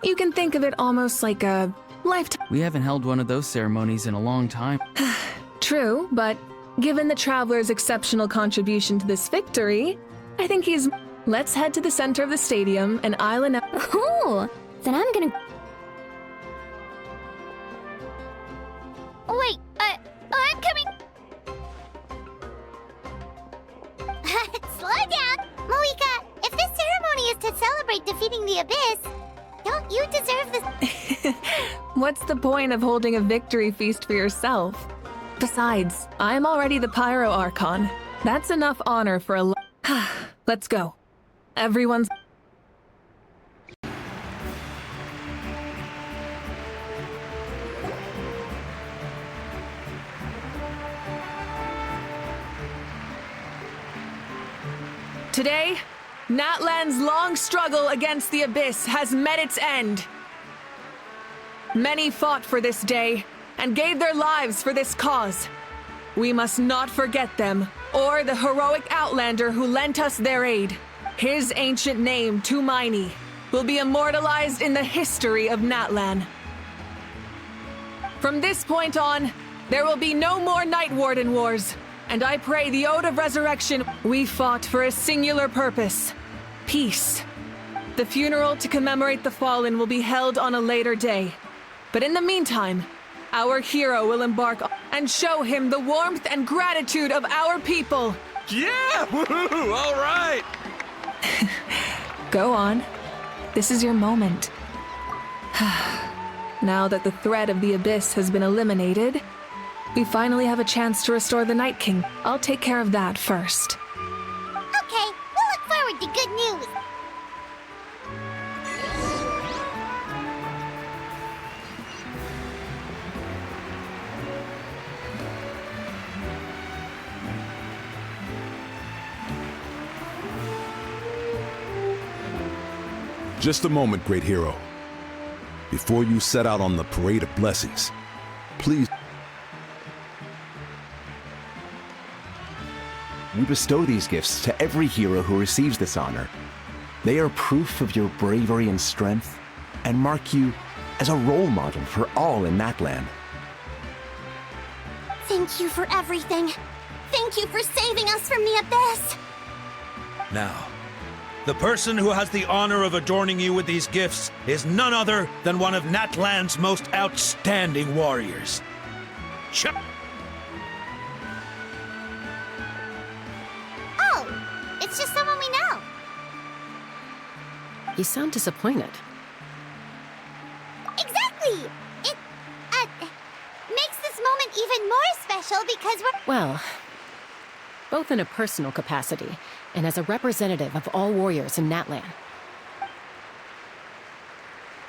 You can think of it almost like a lifetime. We haven't held one of those ceremonies in a long time. True, but given the Traveler's exceptional contribution to this victory, I think he's... Let's head to the center of the stadium and I'll announce... Ooh, then I'm gonna... Wait, I'm coming... Slow down! Moika, if this ceremony is to celebrate defeating the Abyss, don't you deserve this? What's the point of holding a victory feast for yourself? Besides, I'm already the Pyro Archon. That's enough honor for a... Let's go. Everyone's... Today, Natlan's long struggle against the Abyss has met its end. Many fought for this day and gave their lives for this cause. We must not forget them or the heroic Outlander who lent us their aid. His ancient name, Tumaini, will be immortalized in the history of Natlan. From this point on, there will be no more Night Warden Wars. And I pray the Ode of Resurrection, we fought for a singular purpose. Peace. The funeral to commemorate the fallen will be held on a later day. But in the meantime, our hero will embark and show him the warmth and gratitude of our people. Yeah! Woohoo! All right! Go on. This is your moment. Now that the threat of the Abyss has been eliminated, we finally have a chance to restore the Night King. I'll take care of that first. Okay, we'll look forward to good news. Just a moment, great hero. Before you set out on the Parade of Blessings, please... We bestow these gifts to every hero who receives this honor. They are proof of your bravery and strength, and mark you as a role model for all in Natlan. Thank you for everything. Thank you for saving us from the abyss. Now, the person who has the honor of adorning you with these gifts is none other than one of Natlan's most outstanding warriors. Oh, it's just someone we know. You sound disappointed. Exactly! It, makes this moment even more special because we're... Well, both in a personal capacity and as a representative of all warriors in Natlan.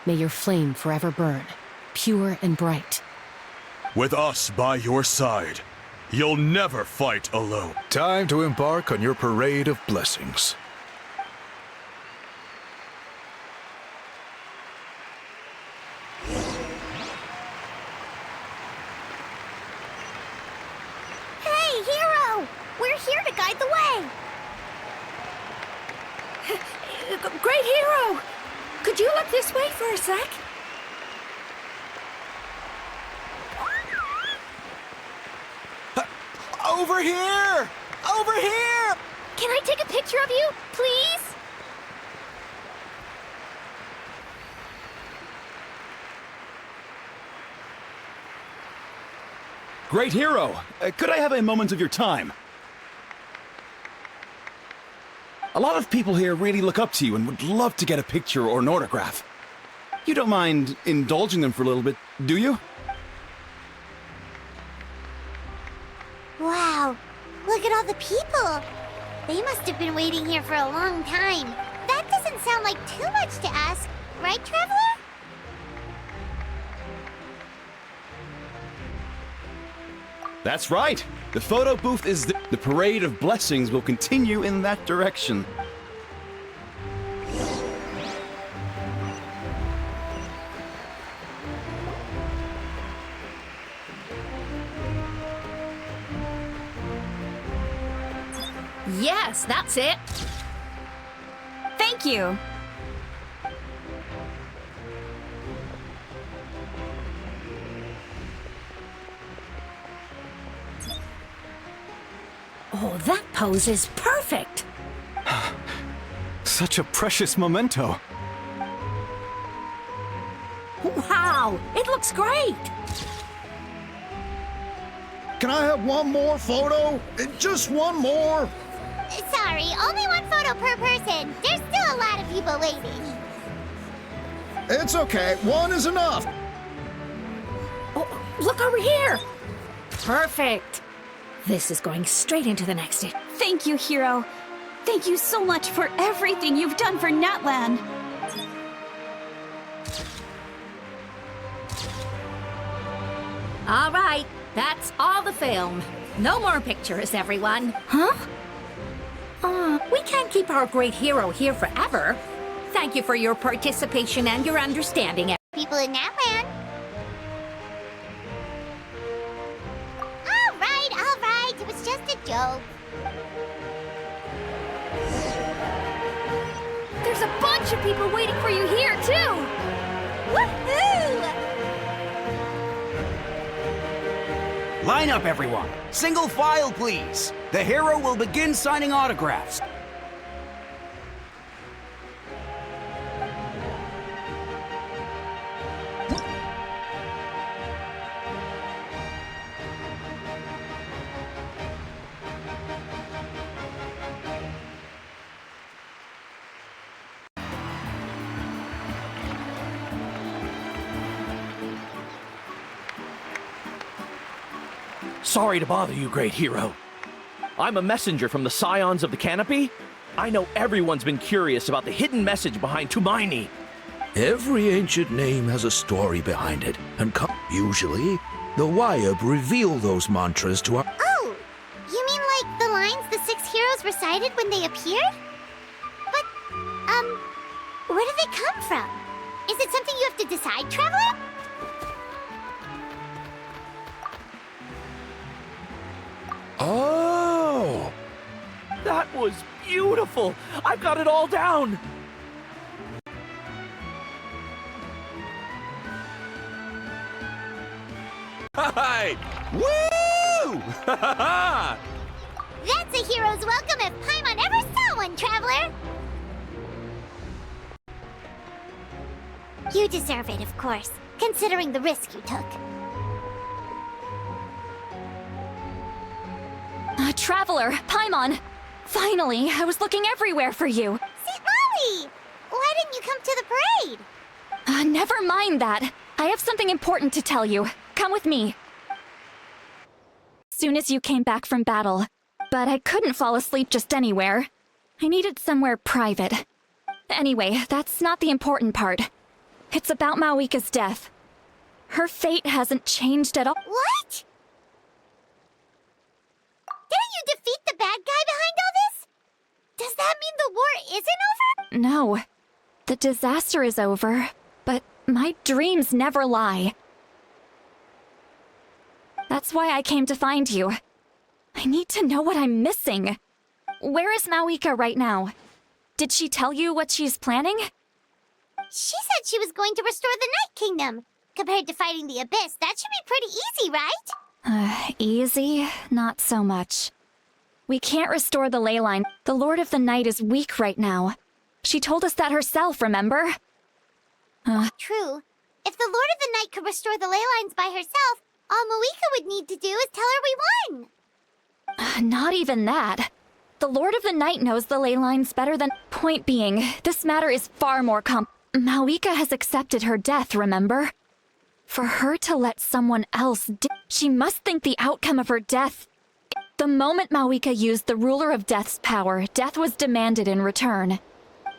May your flame forever burn, pure and bright. With us by your side, you'll never fight alone. Time to embark on your parade of blessings. Hey, hero! We're here to guide the way. Great hero! Could you look this way for a sec? Over here! Over here! Can I take a picture of you, please? Great hero! Could I have a moment of your time? A lot of people here really look up to you and would love to get a picture or an autograph. You don't mind indulging them for a little bit, do you? Wow, look at all the people. They must have been waiting here for a long time. That doesn't sound like too much to ask, right, Traveler? That's right! The photo booth is the Parade of Blessings will continue in that direction. Yes, that's it. Thank you. Oh, that pose is perfect. Such a precious memento. Wow, it looks great. Can I have one more photo? Just one more. Sorry, only one photo per person. There's still a lot of people waiting. It's okay. One is enough. Oh, look over here. Perfect. This is going straight into the next stage. Thank you, hero. Thank you so much for everything you've done for Natlan. All right, that's all the film. No more pictures, everyone. Huh? We can't keep our great hero here forever. Thank you for your participation and your understanding. People in Natlan. All right. It was just a joke. There's a bunch of people waiting for you here, too! Woohoo! Line up, everyone. Single file, please. The hero will begin signing autographs. Sorry to bother you, great hero. I'm a messenger from the Scions of the Canopy. I know everyone's been curious about the hidden message behind Tumaini. Every ancient name has a story behind it, and usually, the Wayab reveal those mantras to our... Oh, you mean like the lines the 6 heroes recited when they appeared? But, Where do they come from? Is it something you have to decide, Traveler? Oh! That was beautiful! I've got it all down! Hi! Woo! That's a hero's welcome if Paimon ever saw one, Traveler! You deserve it, of course, considering the risk you took. Traveler, Paimon! Finally, I was looking everywhere for you. St. Molly! Why didn't you come to the parade? Never mind that. I have something important to tell you. Come with me. Soon as you came back from battle, but I couldn't fall asleep just anywhere. I needed somewhere private. Anyway, that's not the important part. It's about Mawika's death. Her fate hasn't changed at all. What? Didn't you defeat the bad guy behind all this? Does that mean the war isn't over? No. The disaster is over, but my dreams never lie. That's why I came to find you. I need to know what I'm missing. Where is Mawika right now? Did she tell you what she's planning? She said she was going to restore the Night Kingdom. Compared to fighting the Abyss, that should be pretty easy, right? Easy? Not so much. We can't restore the ley line. The Lord of the Night is weak right now. She told us that herself, remember? True. If the Lord of the Night could restore the ley lines by herself, all Mawika would need to do is tell her we won. Not even that. The Lord of the Night knows the ley lines better than... Point being, this matter is far more Mawika has accepted her death, remember? For her to let someone else she must think the outcome of her death... The moment Mawika used the Ruler of Death's power, death was demanded in return.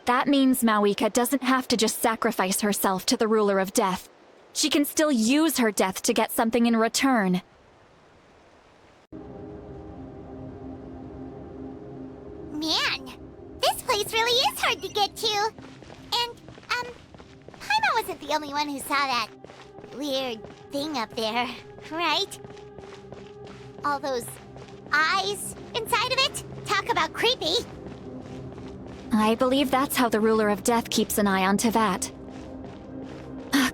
That means Mawika doesn't have to just sacrifice herself to the Ruler of Death. She can still use her death to get something in return. Man, this place really is hard to get to. And, Paimon wasn't the only one who saw that weird thing up there, right? All those eyes inside of it? Talk about creepy. I believe that's how the Ruler of Death keeps an eye on Tevat.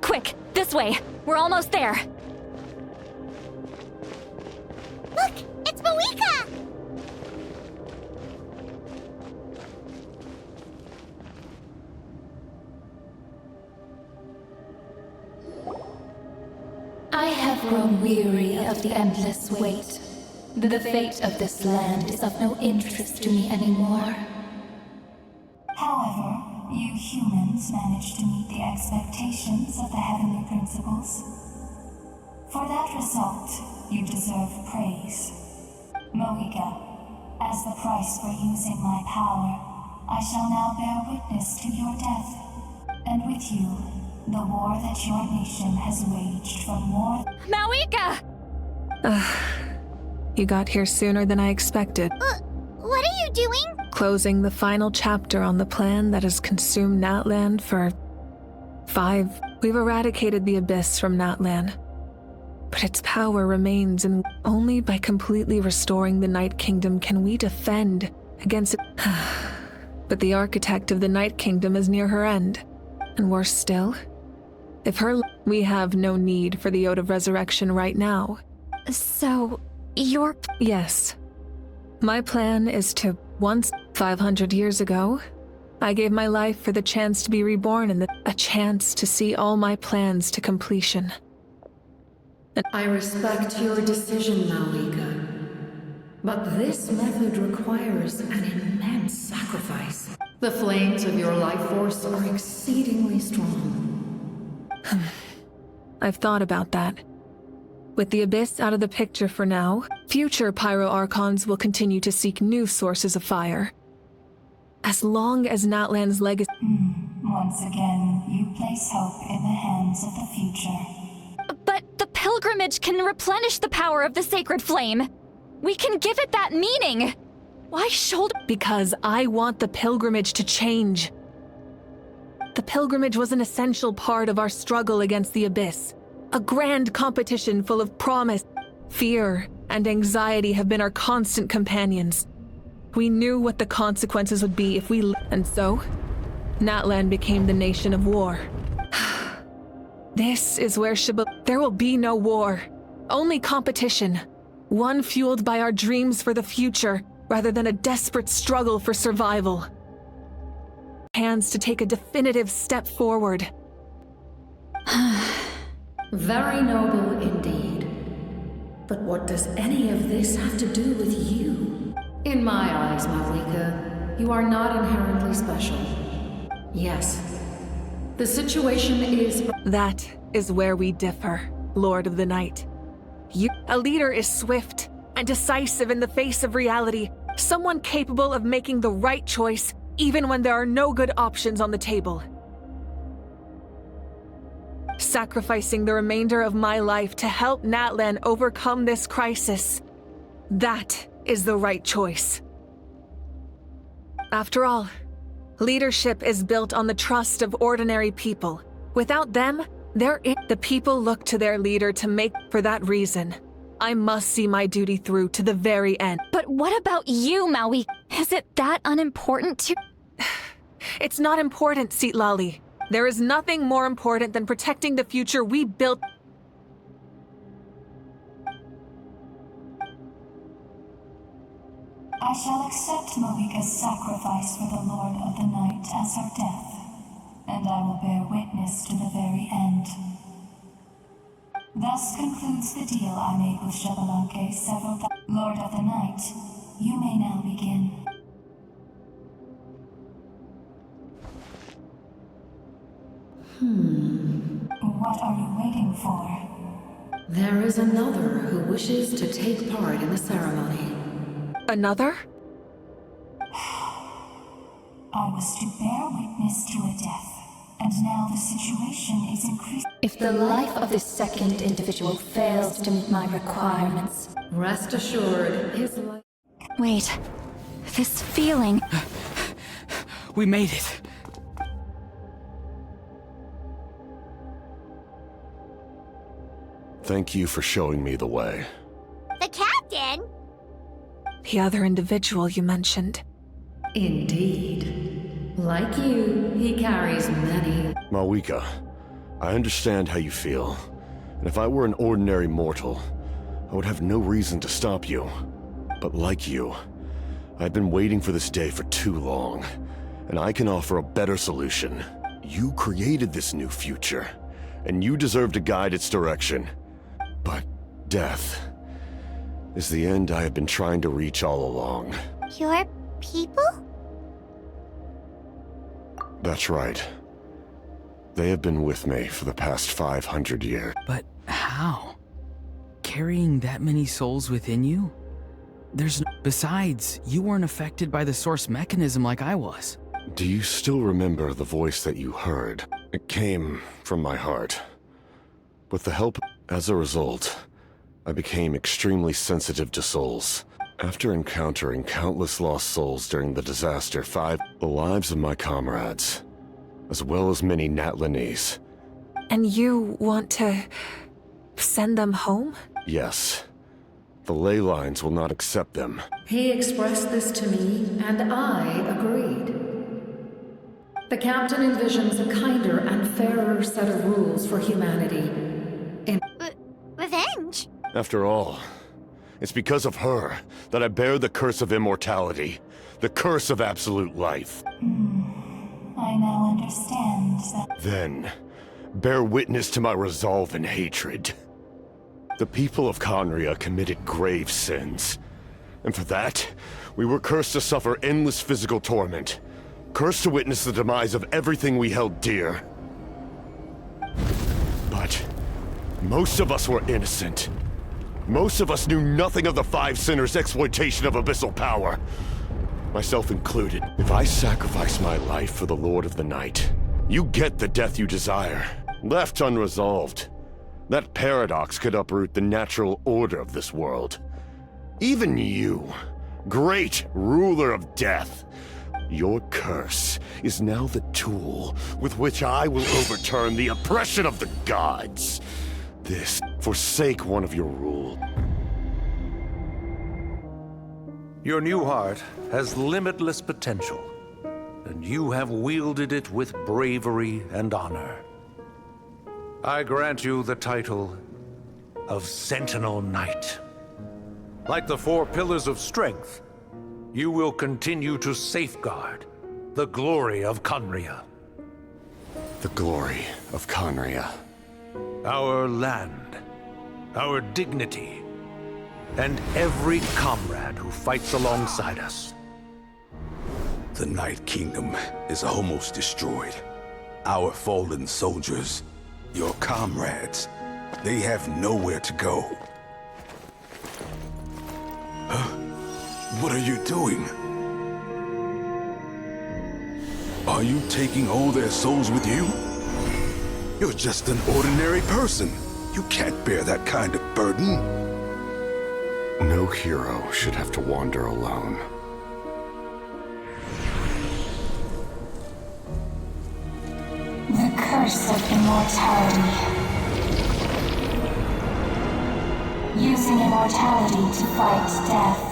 Quick, this way! We're almost there! Look! It's Mawika! I have grown weary of the endless wait. The fate of this land is of no interest to me anymore. However, you humans managed to meet the expectations of the heavenly principles. For that result, you deserve praise. Mawika, as the price for using my power, I shall now bear witness to your death. And with you, the war that your nation has waged for more... Mawika! You got here sooner than I expected. What are you doing? Closing the final chapter on the plan that has consumed Natlan for 5. We've eradicated the Abyss from Natlan. But its power remains, and only by completely restoring the Night Kingdom can we defend against it. But the architect of the Night Kingdom is near her end. And worse still, if her... We have no need for the Ode of Resurrection right now. So, you're... Yes. My plan is to... Once, 500 years ago, I gave my life for the chance to be reborn and a chance to see all my plans to completion. I respect your decision, Mawika. But this method requires an immense sacrifice. The flames of your life force are exceedingly strong. I've thought about that. With the Abyss out of the picture for now, future Pyro-Archons will continue to seek new sources of fire. As long as Natlan's legacy... Once again, you place hope in the hands of the future. But the pilgrimage can replenish the power of the sacred flame. We can give it that meaning. Why shoulder... Because I want the pilgrimage to change. The pilgrimage was an essential part of our struggle against the abyss. A grand competition full of promise. Fear and anxiety have been our constant companions. We knew what the consequences would be if we... And so, Natlan became the nation of war. This is where There will be no war. Only competition. One fueled by our dreams for the future, rather than a desperate struggle for survival. Hands to take a definitive step forward. Very noble indeed. But what does any of this have to do with you? In my eyes, Malika, you are not inherently special. Yes, the situation is... That is where we differ, Lord of the Night. A leader is swift and decisive in the face of reality, someone capable of making the right choice even when there are no good options on the table. Sacrificing the remainder of my life to help Natlan overcome this crisis. That is the right choice. After all, leadership is built on the trust of ordinary people. Without them, the people look to their leader to make. For that reason, I must see my duty through to the very end. But what about you, Maui? Is it that unimportant to... It's not important, Citlali. There is nothing more important than protecting the future we built. I shall accept Malika's sacrifice for the Lord of the Night as her death, and I will bear witness to the very end. Thus concludes the deal I made with Xbalanque several times. Lord of the Night, you may now begin. What are you waiting for? There is another who wishes to take part in the ceremony. Another? I was to bear witness to a death, and now the situation is increasing. If the life of this second individual fails to meet my requirements, rest assured, his life... Wait, this feeling... We made it. Thank you for showing me the way. The captain? The other individual you mentioned. Indeed. Like you, he carries many... Malika, I understand how you feel. And if I were an ordinary mortal, I would have no reason to stop you. But like you, I've been waiting for this day for too long. And I can offer a better solution. You created this new future, and you deserve to guide its direction. But death is the end I have been trying to reach all along. Your people? That's right. They have been with me for the past 500 years. But how? Carrying that many souls within you? Besides, you weren't affected by the source mechanism like I was. Do you still remember the voice that you heard? It came from my heart. With the help, as a result, I became extremely sensitive to souls. After encountering countless lost souls during the disaster, the lives of my comrades, as well as many Natlanese. And you want to send them home? Yes. The ley lines will not accept them. He expressed this to me, and I agreed. The captain envisions a kinder and fairer set of rules for humanity. Revenge? After all, it's because of her that I bear the curse of immortality, the curse of absolute life. I now understand that... Then, bear witness to my resolve and hatred. The people of Conria committed grave sins. And for that, we were cursed to suffer endless physical torment. Cursed to witness the demise of everything we held dear. But most of us were innocent. Most of us knew nothing of the Five Sinners' exploitation of abyssal power. Myself included. If I sacrifice my life for the Lord of the Night, you get the death you desire. Left unresolved, that paradox could uproot the natural order of this world. Even you, great ruler of death, Your curse is now the tool with which I will overturn the oppression of the gods. Forsake one of your rules. Your new heart has limitless potential, and you have wielded it with bravery and honor. I grant you the title of Sentinel Knight. Like the 4 pillars of strength, you will continue to safeguard the glory of Conria. The glory of Conria. Our land, our dignity, and every comrade who fights alongside us. The Night Kingdom is almost destroyed. Our fallen soldiers, your comrades, they have nowhere to go. What are you doing? Are you taking all their souls with you? You're just an ordinary person. You can't bear that kind of burden. No hero should have to wander alone. The curse of immortality. Using immortality to fight death.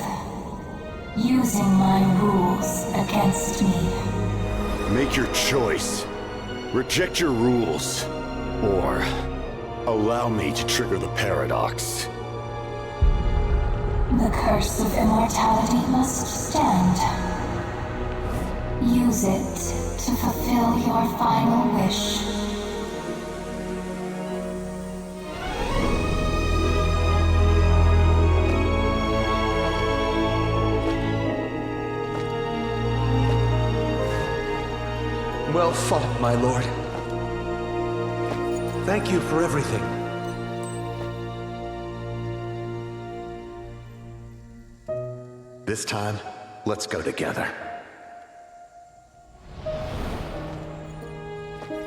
Using my rules against me. Make your choice. Reject your rules. Or allow me to trigger the paradox. The curse of immortality must stand. Use it to fulfill your final wish. Well fought, my lord. Thank you for everything. This time, let's go together.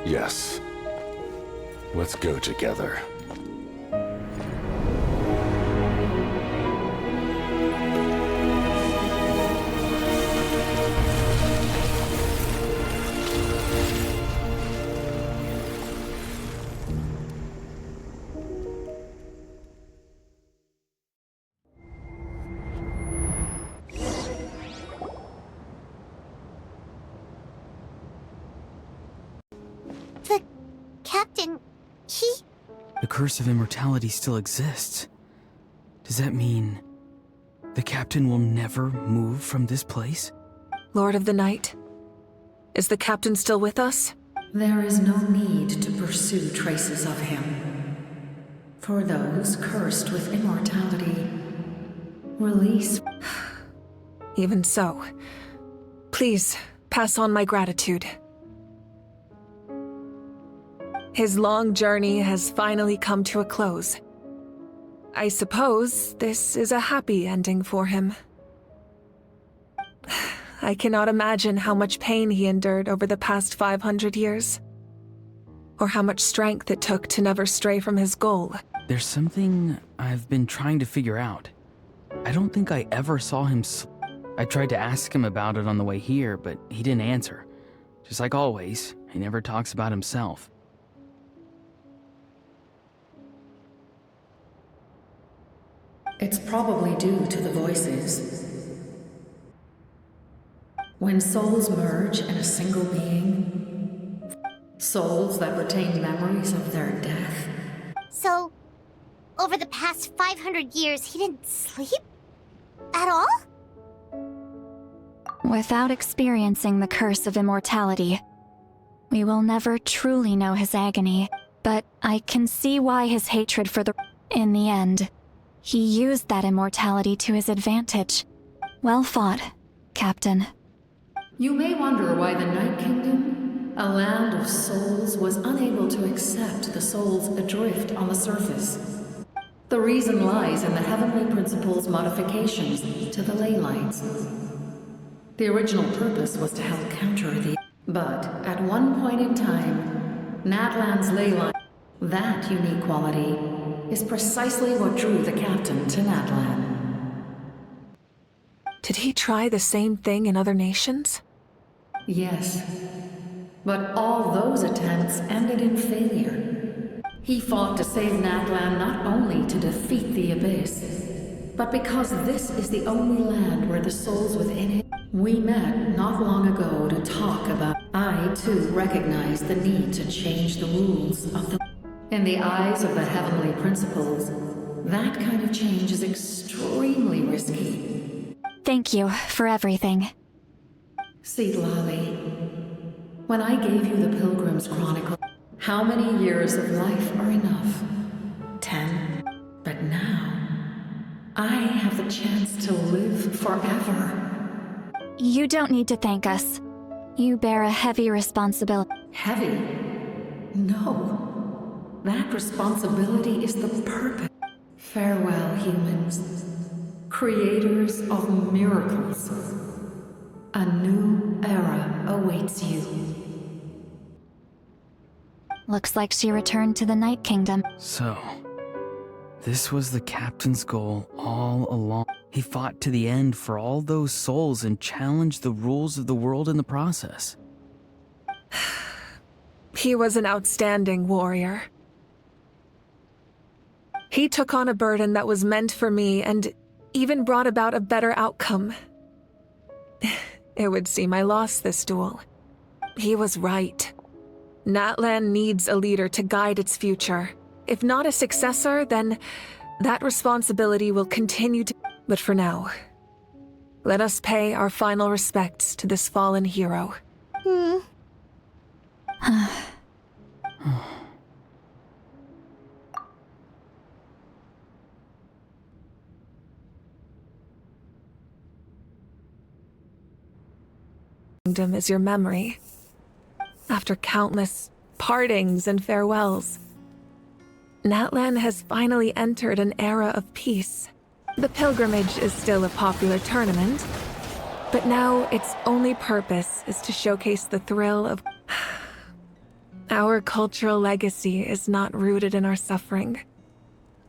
Yes. Let's go together. The curse of immortality still exists. Does that mean the captain will never move from this place? Lord of the Night, is the captain still with us? There is no need to pursue traces of him. For those cursed with immortality, release. Even so, please pass on my gratitude. His long journey has finally come to a close. I suppose this is a happy ending for him. I cannot imagine how much pain he endured over the past 500 years. Or how much strength it took to never stray from his goal. There's something I've been trying to figure out. I don't think I ever saw him I tried to ask him about it on the way here, but he didn't answer. Just like always, he never talks about himself. It's probably due to the voices. When souls merge in a single being, souls that retain memories of their death. So, over the past 500 years, he didn't sleep? At all? Without experiencing the curse of immortality, we will never truly know his agony. But I can see why his hatred for the... In the end, he used that immortality to his advantage. Well fought, Captain. You may wonder why the Night Kingdom, a land of souls, was unable to accept the souls adrift on the surface. The reason lies in the Heavenly Principle's modifications to the ley lines. The original purpose was to help counter the... But at one point in time, Natlan's ley line, that unique quality, is precisely what drew the captain to Natlan. Did he try the same thing in other nations? Yes. But all those attempts ended in failure. He fought to save Natlan not only to defeat the Abyss, but because this is the only land where the souls within it. We met not long ago to talk about. I too recognize the need to change the rules of the. In the eyes of the heavenly principles, that kind of change is extremely risky. Thank you for everything. Lali, when I gave you the Pilgrim's Chronicle, how many years of life are enough? 10. But now, I have the chance to live forever. You don't need to thank us. You bear a heavy responsibility. Heavy? No. That responsibility is the purpose. Farewell, humans. Creators of miracles. A new era awaits you. Looks like she returned to the Night Kingdom. So, this was the captain's goal all along. He fought to the end for all those souls and challenged the rules of the world in the process. He was an outstanding warrior. He took on a burden that was meant for me and even brought about a better outcome. It would seem I lost this duel. He was right. Natlan needs a leader to guide its future. If not a successor, then that responsibility will continue to... But for now, let us pay our final respects to this fallen hero. Kingdom is your memory. After countless partings and farewells, Natlan has finally entered an era of peace. The pilgrimage is still a popular tournament, but now its only purpose is to showcase the thrill of... Our cultural legacy is not rooted in our suffering.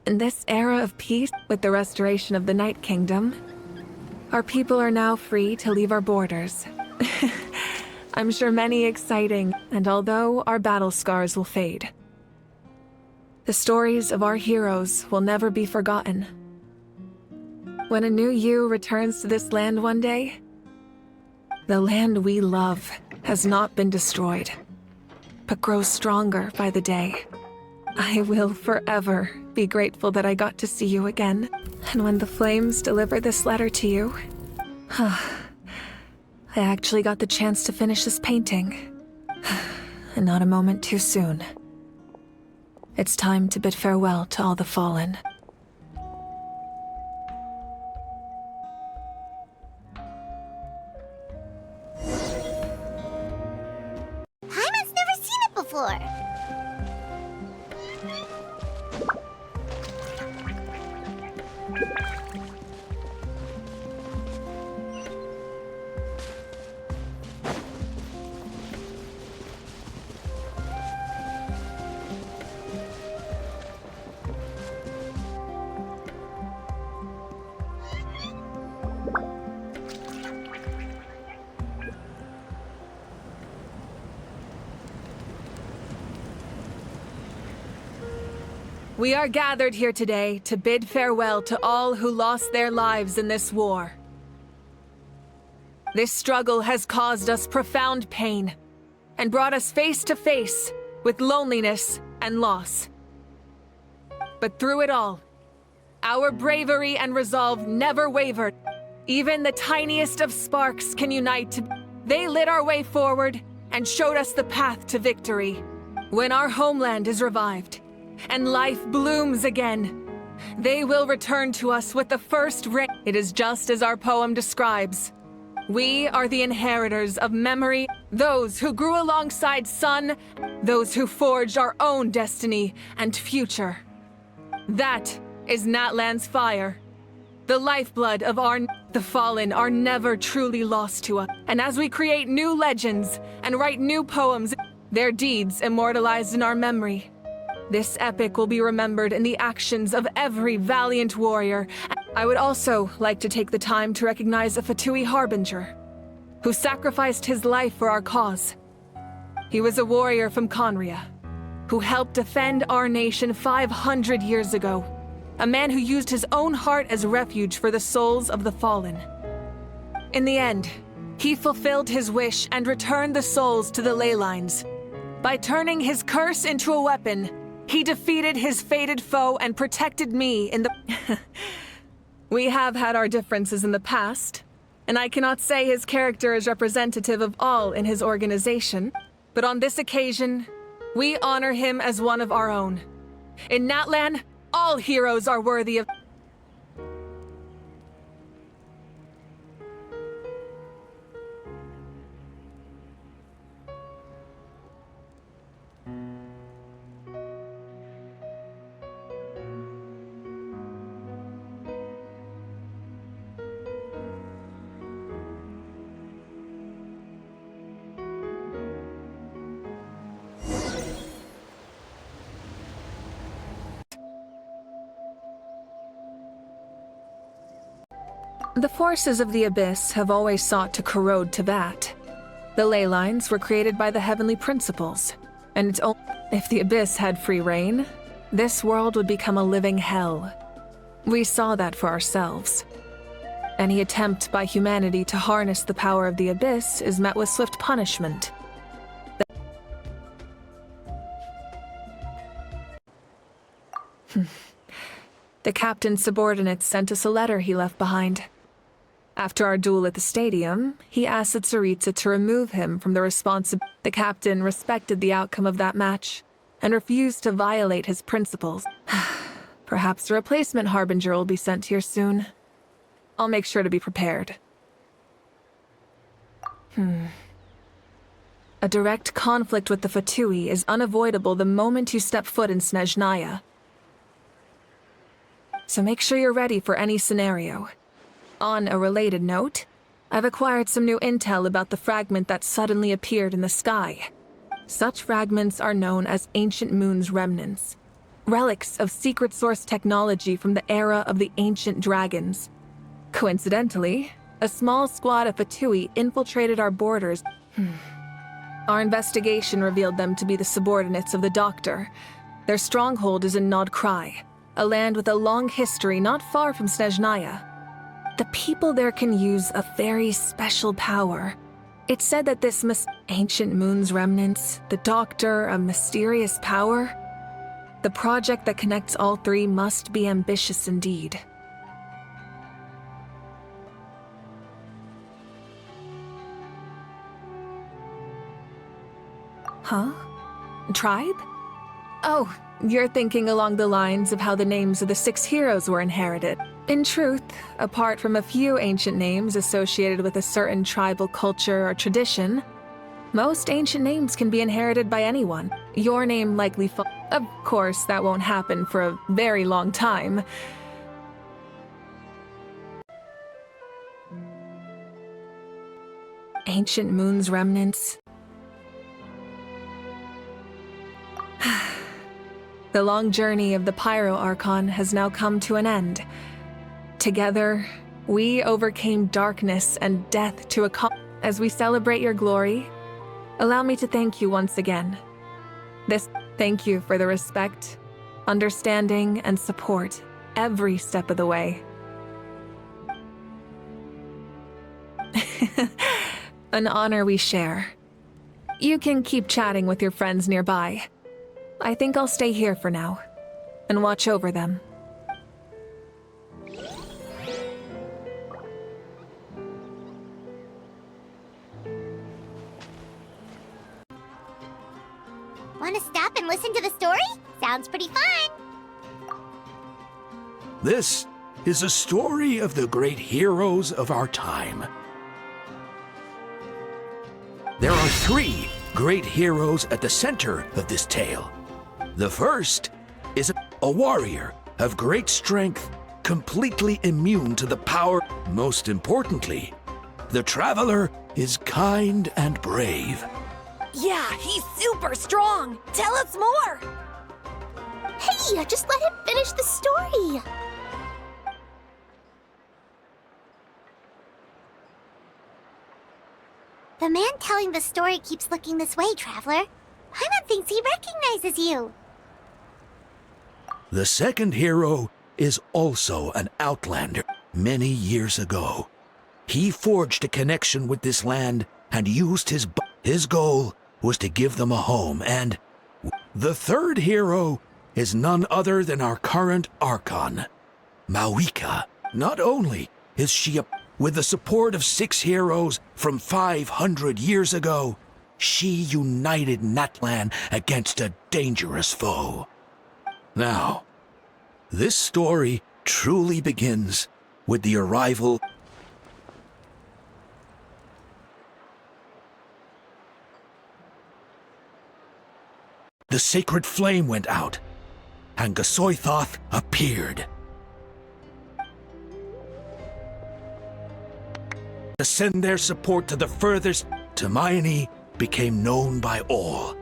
In this era of peace, with the restoration of the Night Kingdom, our people are now free to leave our borders. I'm sure many exciting, and although our battle scars will fade, the stories of our heroes will never be forgotten. When a new you returns to this land one day, the land we love has not been destroyed, but grows stronger by the day. I will forever be grateful that I got to see you again. And when the flames deliver this letter to you, I actually got the chance to finish this painting. And not a moment too soon. It's time to bid farewell to all the fallen. Paimon's never seen it before. We are gathered here today to bid farewell to all who lost their lives in this war. This struggle has caused us profound pain and brought us face to face with loneliness and loss. But through it all, our bravery and resolve never wavered. Even the tiniest of sparks can unite. They lit our way forward and showed us the path to victory. When our homeland is revived, and life blooms again, they will return to us with the first ring. It is just as our poem describes. We are the inheritors of memory, those who grew alongside sun, those who forged our own destiny and future. That is Natlan's fire. The lifeblood of the fallen are never truly lost to us. And as we create new legends and write new poems, their deeds immortalized in our memory. This epic will be remembered in the actions of every valiant warrior. I would also like to take the time to recognize a Fatui Harbinger. who sacrificed his life for our cause. He was a warrior from Conria, who helped defend our nation 500 years ago. A man who used his own heart as refuge for the souls of the fallen. In the end, he fulfilled his wish and returned the souls to the ley lines. By turning his curse into a weapon, he defeated his fated foe and protected me in the... We have had our differences in the past, and I cannot say his character is representative of all in his organization, but on this occasion, we honor him as one of our own. In Natlan, all heroes are worthy of... The forces of the Abyss have always sought to corrode Teyvat. The ley lines were created by the heavenly principles, and it's only if the Abyss had free reign, this world would become a living hell. We saw that for ourselves. Any attempt by humanity to harness the power of the Abyss is met with swift punishment. The captain's subordinates sent us a letter he left behind. After our duel at the stadium, he asked the Tsaritsa to remove him from the responsibility. The captain respected the outcome of that match and refused to violate his principles. Perhaps a replacement harbinger will be sent here soon. I'll make sure to be prepared. A direct conflict with the Fatui is unavoidable the moment you step foot in Snezhnaya. So make sure you're ready for any scenario. On a related note, I've acquired some new intel about the fragment that suddenly appeared in the sky. Such fragments are known as Ancient Moon's remnants, relics of secret source technology from the era of the ancient dragons. Coincidentally, a small squad of Fatui infiltrated our borders. Our investigation revealed them to be the subordinates of the Doctor. Their stronghold is in Nod Krai, a land with a long history not far from Snezhnaya. The people there can use a very special power. It's said that this Ancient Moon's remnants, the Doctor, a mysterious power. The project that connects all three must be ambitious indeed. Huh? Tribe? Oh, you're thinking along the lines of how the names of the 6 heroes were inherited. In truth, apart from a few ancient names associated with a certain tribal culture or tradition, most ancient names can be inherited by anyone. Your name likely Of course, that won't happen for a very long time. Ancient Moon's remnants. The long journey of the Pyro Archon has now come to an end. Together, we overcame darkness and death to as we celebrate your glory, allow me to thank you once again. Thank you for the respect, understanding, and support every step of the way. An honor we share. You can keep chatting with your friends nearby. I think I'll stay here for now and watch over them. Want to stop and listen to the story? Sounds pretty fun. This is a story of the great heroes of our time. There are 3 great heroes at the center of this tale. The first is a warrior of great strength, completely immune to the power. Most importantly, the traveler is kind and brave. Yeah, he's super strong! Tell us more! Hey, just let him finish the story! The man telling the story keeps looking this way, Traveler. Paimon thinks he recognizes you. The second hero is also an outlander. Many years ago, he forged a connection with this land and used his goal was to give them a home. And the third hero is none other than our current Archon, Mawika. Not only is she with the support of 6 heroes from 500 years ago, she united Natlan against a dangerous foe. Now, this story truly begins with the arrival. The sacred flame went out, and Gasoithoth appeared. To send their support to the furthest, Hermione became known by all,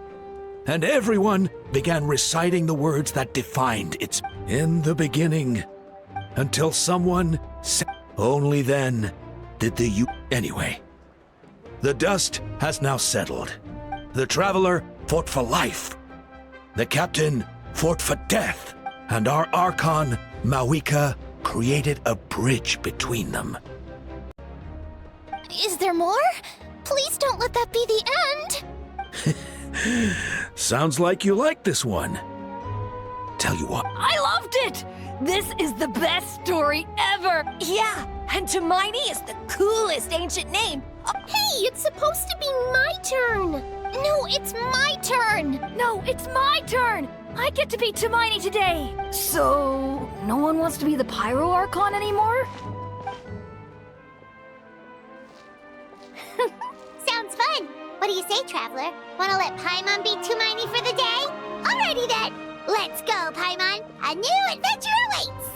and everyone began reciting the words that defined its in the beginning, until someone said, only then did the anyway. The dust has now settled. The Traveler fought for life. The Captain fought for death, and our Archon, Mawika, created a bridge between them. Is there more? Please don't let that be the end! Sounds like you like this one. Tell you what. I loved it! This is the best story ever! Yeah, and Hermione is the coolest ancient name. Hey, it's supposed to be my turn! No, it's my turn! No, it's my turn! I get to be Hermione today! So, no one wants to be the Pyro Archon anymore? Sounds fun! What do you say, Traveler? Wanna let Paimon be Hermione for the day? Alrighty then! Let's go, Paimon! A new adventure awaits!